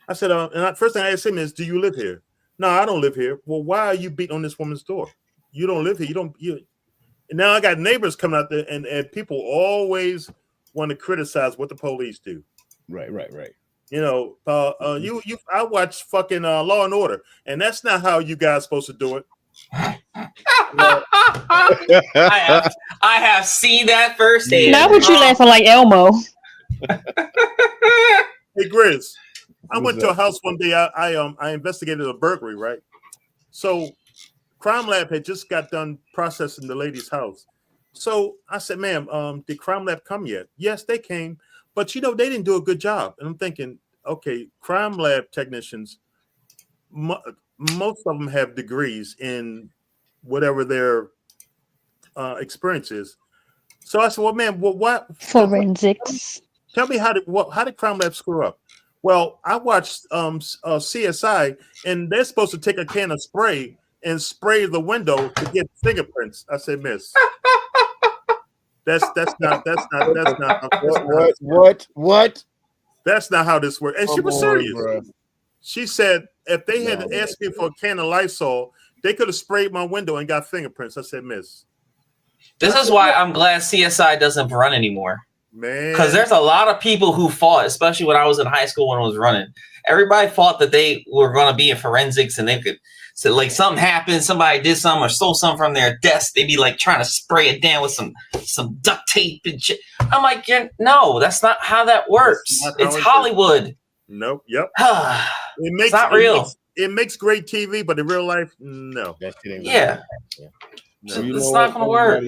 I said, first thing I asked him is, do you live here? No, I don't live here. Well, why are you beating on this woman's door? You don't live here. And now I got neighbors coming out there, and people always want to criticize what the police do. Right. You know, I watch fucking Law and Order, and that's not how you guys supposed to do it. I have seen that firsthand. Not what you laughing like Elmo. Hey Grizz, I went to a house one day. I investigated a burglary, right? So Crime Lab had just got done processing the lady's house. So I said, ma'am, did Crime Lab come yet? Yes, they came. But, you know, they didn't do a good job. And I'm thinking, okay, Crime Lab technicians, most of them have degrees in whatever their experience is. So I said, well, man, what? Forensics. Tell me how did Crime Lab screw up? Well, I watched CSI, and they're supposed to take a can of spray and spray the window to get fingerprints. I said, miss. That's not what? That's not how this works. And she was serious. Bro. She said if they had asked me for a can of Lysol, they could have sprayed my window and got fingerprints. I said, miss. This is why I'm glad CSI doesn't run anymore. Man. Because there's a lot of people who fought, especially when I was in high school when it was running. Everybody thought that they were going to be in forensics and they could. So like something happened, somebody did something or stole something from their desk. They'd be like trying to spray it down with some duct tape and shit. I'm like, no, that's not how that works. It's Hollywood. Nope. Yep. It's not real. It makes great TV, but in real life, no. Yeah. No, it's not going to work.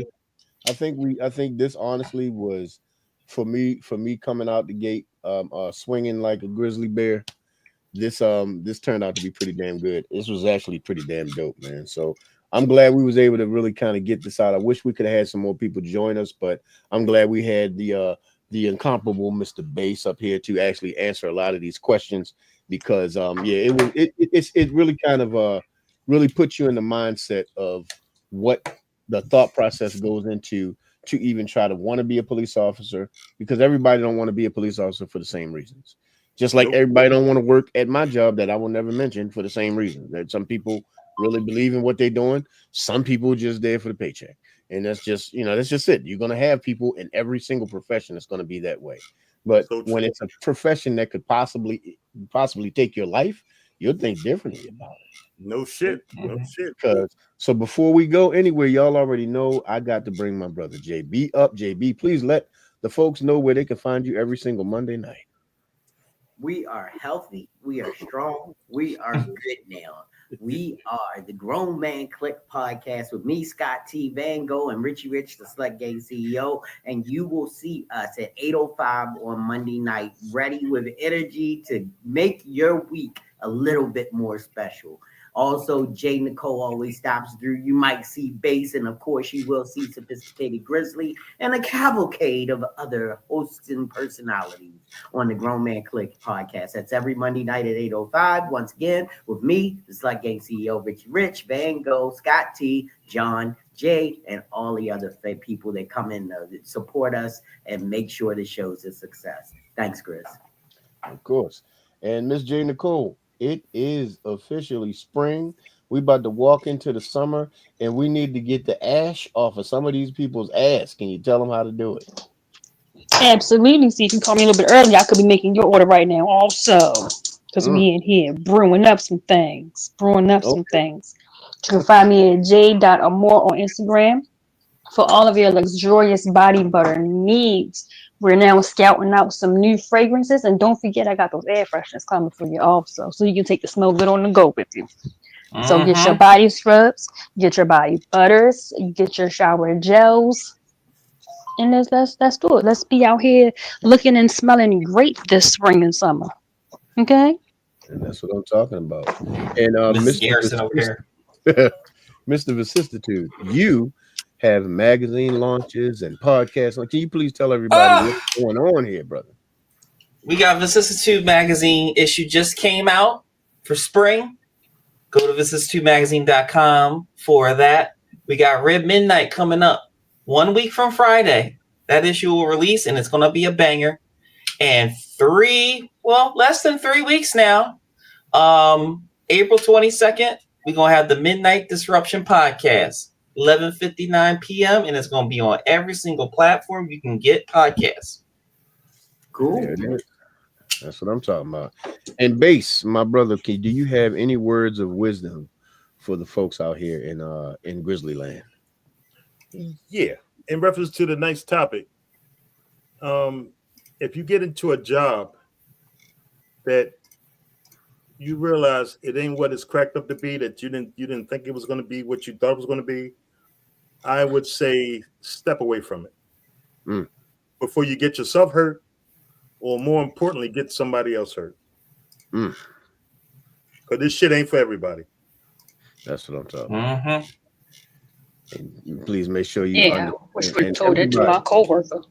I think this honestly was for me coming out the gate, swinging like a grizzly bear. This turned out to be pretty damn good. This was actually pretty damn dope, man. So I'm glad we was able to really kind of get this out. I wish we could have had some more people join us, but I'm glad we had the incomparable Mr. Bass up here to actually answer a lot of these questions because it really kind of really puts you in the mindset of what the thought process goes into to even try to want to be a police officer, because everybody don't want to be a police officer for the same reasons. Just like everybody don't want to work at my job that I will never mention for the same reason. That some people really believe in what they're doing. Some people just there for the paycheck. And that's just, that's just it. You're going to have people in every single profession that's going to be that way. But when it's a profession that could possibly take your life, you'll think differently about it. No shit. No shit. So before we go anywhere, y'all already know I got to bring my brother JB up. JB, please let the folks know where they can find you every single Monday night. We are healthy. We are strong. We are good now. We are the Grown Man Click podcast with me, Scott T. Van Gogh, and Richie Rich, the Slut Gang CEO. And you will see us at 8:05 on Monday night, ready with energy to make your week a little bit more special. Also, Jay Nicole always stops through. You might see Bass, and of course, you will see Sophisticated Grizzly and a cavalcade of other hosts and personalities on the Grown Man Click podcast. That's every Monday night at 8:05. Once again, with me, the Slut Gang CEO, Richie Rich, Van Gogh, Scott T, John, Jay, and all the other people that come in that support us and make sure the show's a success. Thanks, Chris. Of course. And Miss Jay Nicole, it is officially spring. We about to walk into the summer, and we need to get the ash off of some of these people's ass. Can you tell them how to do it? Absolutely. See, if you call me a little bit early, I could be making your order right now also. Because we in here brewing up some things. You can find me at j.amore on Instagram for all of your luxurious body butter needs. We're now scouting out some new fragrances, and don't forget I got those air fresheners coming for you also, so you can take the smell good on the go with you. So get your body scrubs, get your body butters, get your shower gels, and let's do it. Let's be out here looking and smelling great this spring and summer. Okay? And that's what I'm talking about. And Mr. Garrison over here. Mr. Vicissitude, you have magazine launches and podcasts. Can you please tell everybody what's going on here, brother? We got Vicissitude magazine issue just came out for spring. Go to vicissitudemagazine.com for that. We got Red Midnight coming up 1 week from Friday. That issue will release, and it's going to be a banger. And less than 3 weeks now, April 22nd, we're going to have the Midnight Disruption podcast. 11:59 p.m. and it's going to be on every single platform you can get podcasts. Cool. That's what I'm talking about. And Bass, my brother, do you have any words of wisdom for the folks out here in Grizzly Land? Yeah. In reference to the next topic, if you get into a job that you realize it ain't what it's cracked up to be, that you didn't think it was going to be what you thought it was going to be, I would say step away from it before you get yourself hurt, or more importantly, get somebody else hurt. Because this shit ain't for everybody. That's what I'm talking about. And please make sure you we told it to my coworker.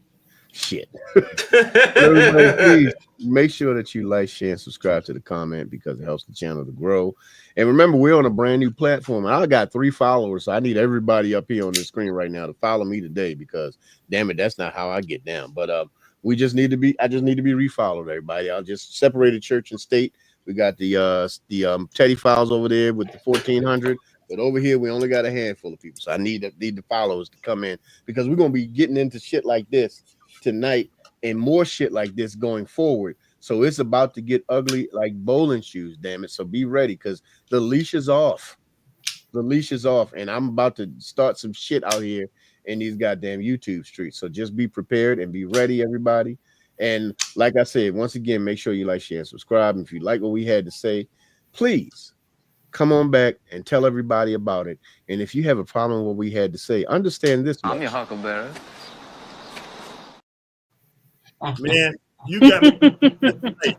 Shit. Everybody, please make sure that you like, share, and subscribe to the comment because it helps the channel to grow. And remember, we're on a brand new platform. I got 3 followers, so I need everybody up here on the screen right now to follow me today because, damn it, that's not how I get down. But I just need to be refollowed, everybody. I'll just separate church and state. We got the Teddy Files over there with the 1400. But over here, we only got a handful of people. So I need the followers to come in because we're going to be getting into shit like this tonight and more shit like this going forward. So it's about to get ugly like bowling shoes, damn it. So be ready because the leash is off. And I'm about to start some shit out here in these goddamn YouTube streets. So just be prepared and be ready, everybody. And like I said, once again, make sure you like, share, and subscribe. And if you like what we had to say, please come on back and tell everybody about it. And if you have a problem with what we had to say, understand this much. I'm your huckleberry. Man, you got me.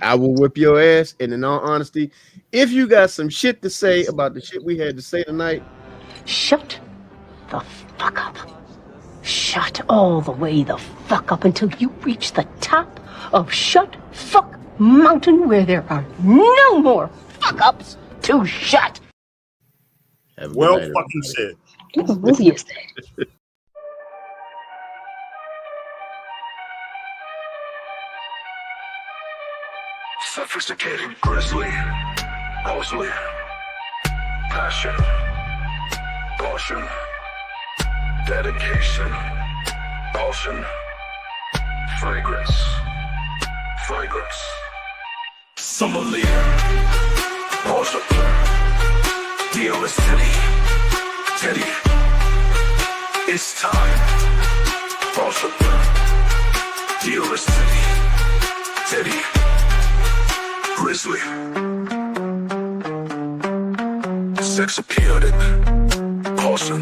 I will whip your ass. And in all honesty, if you got some shit to say about the shit we had to say tonight, shut the fuck up. Shut all the way the fuck up until you reach the top of Shut Fuck Mountain where there are no more fuck ups to shut. Well fucking said. What movie is that? Sophisticated grizzly, mostly passion, caution, dedication, caution, fragrance, summer leader. Caution. Deal is Teddy. Teddy. It's time. Caution. Deal is Teddy. Teddy. Grizzly. Sex appeared in caution.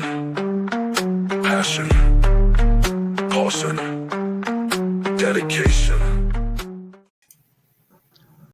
Passion. Caution. Dedication.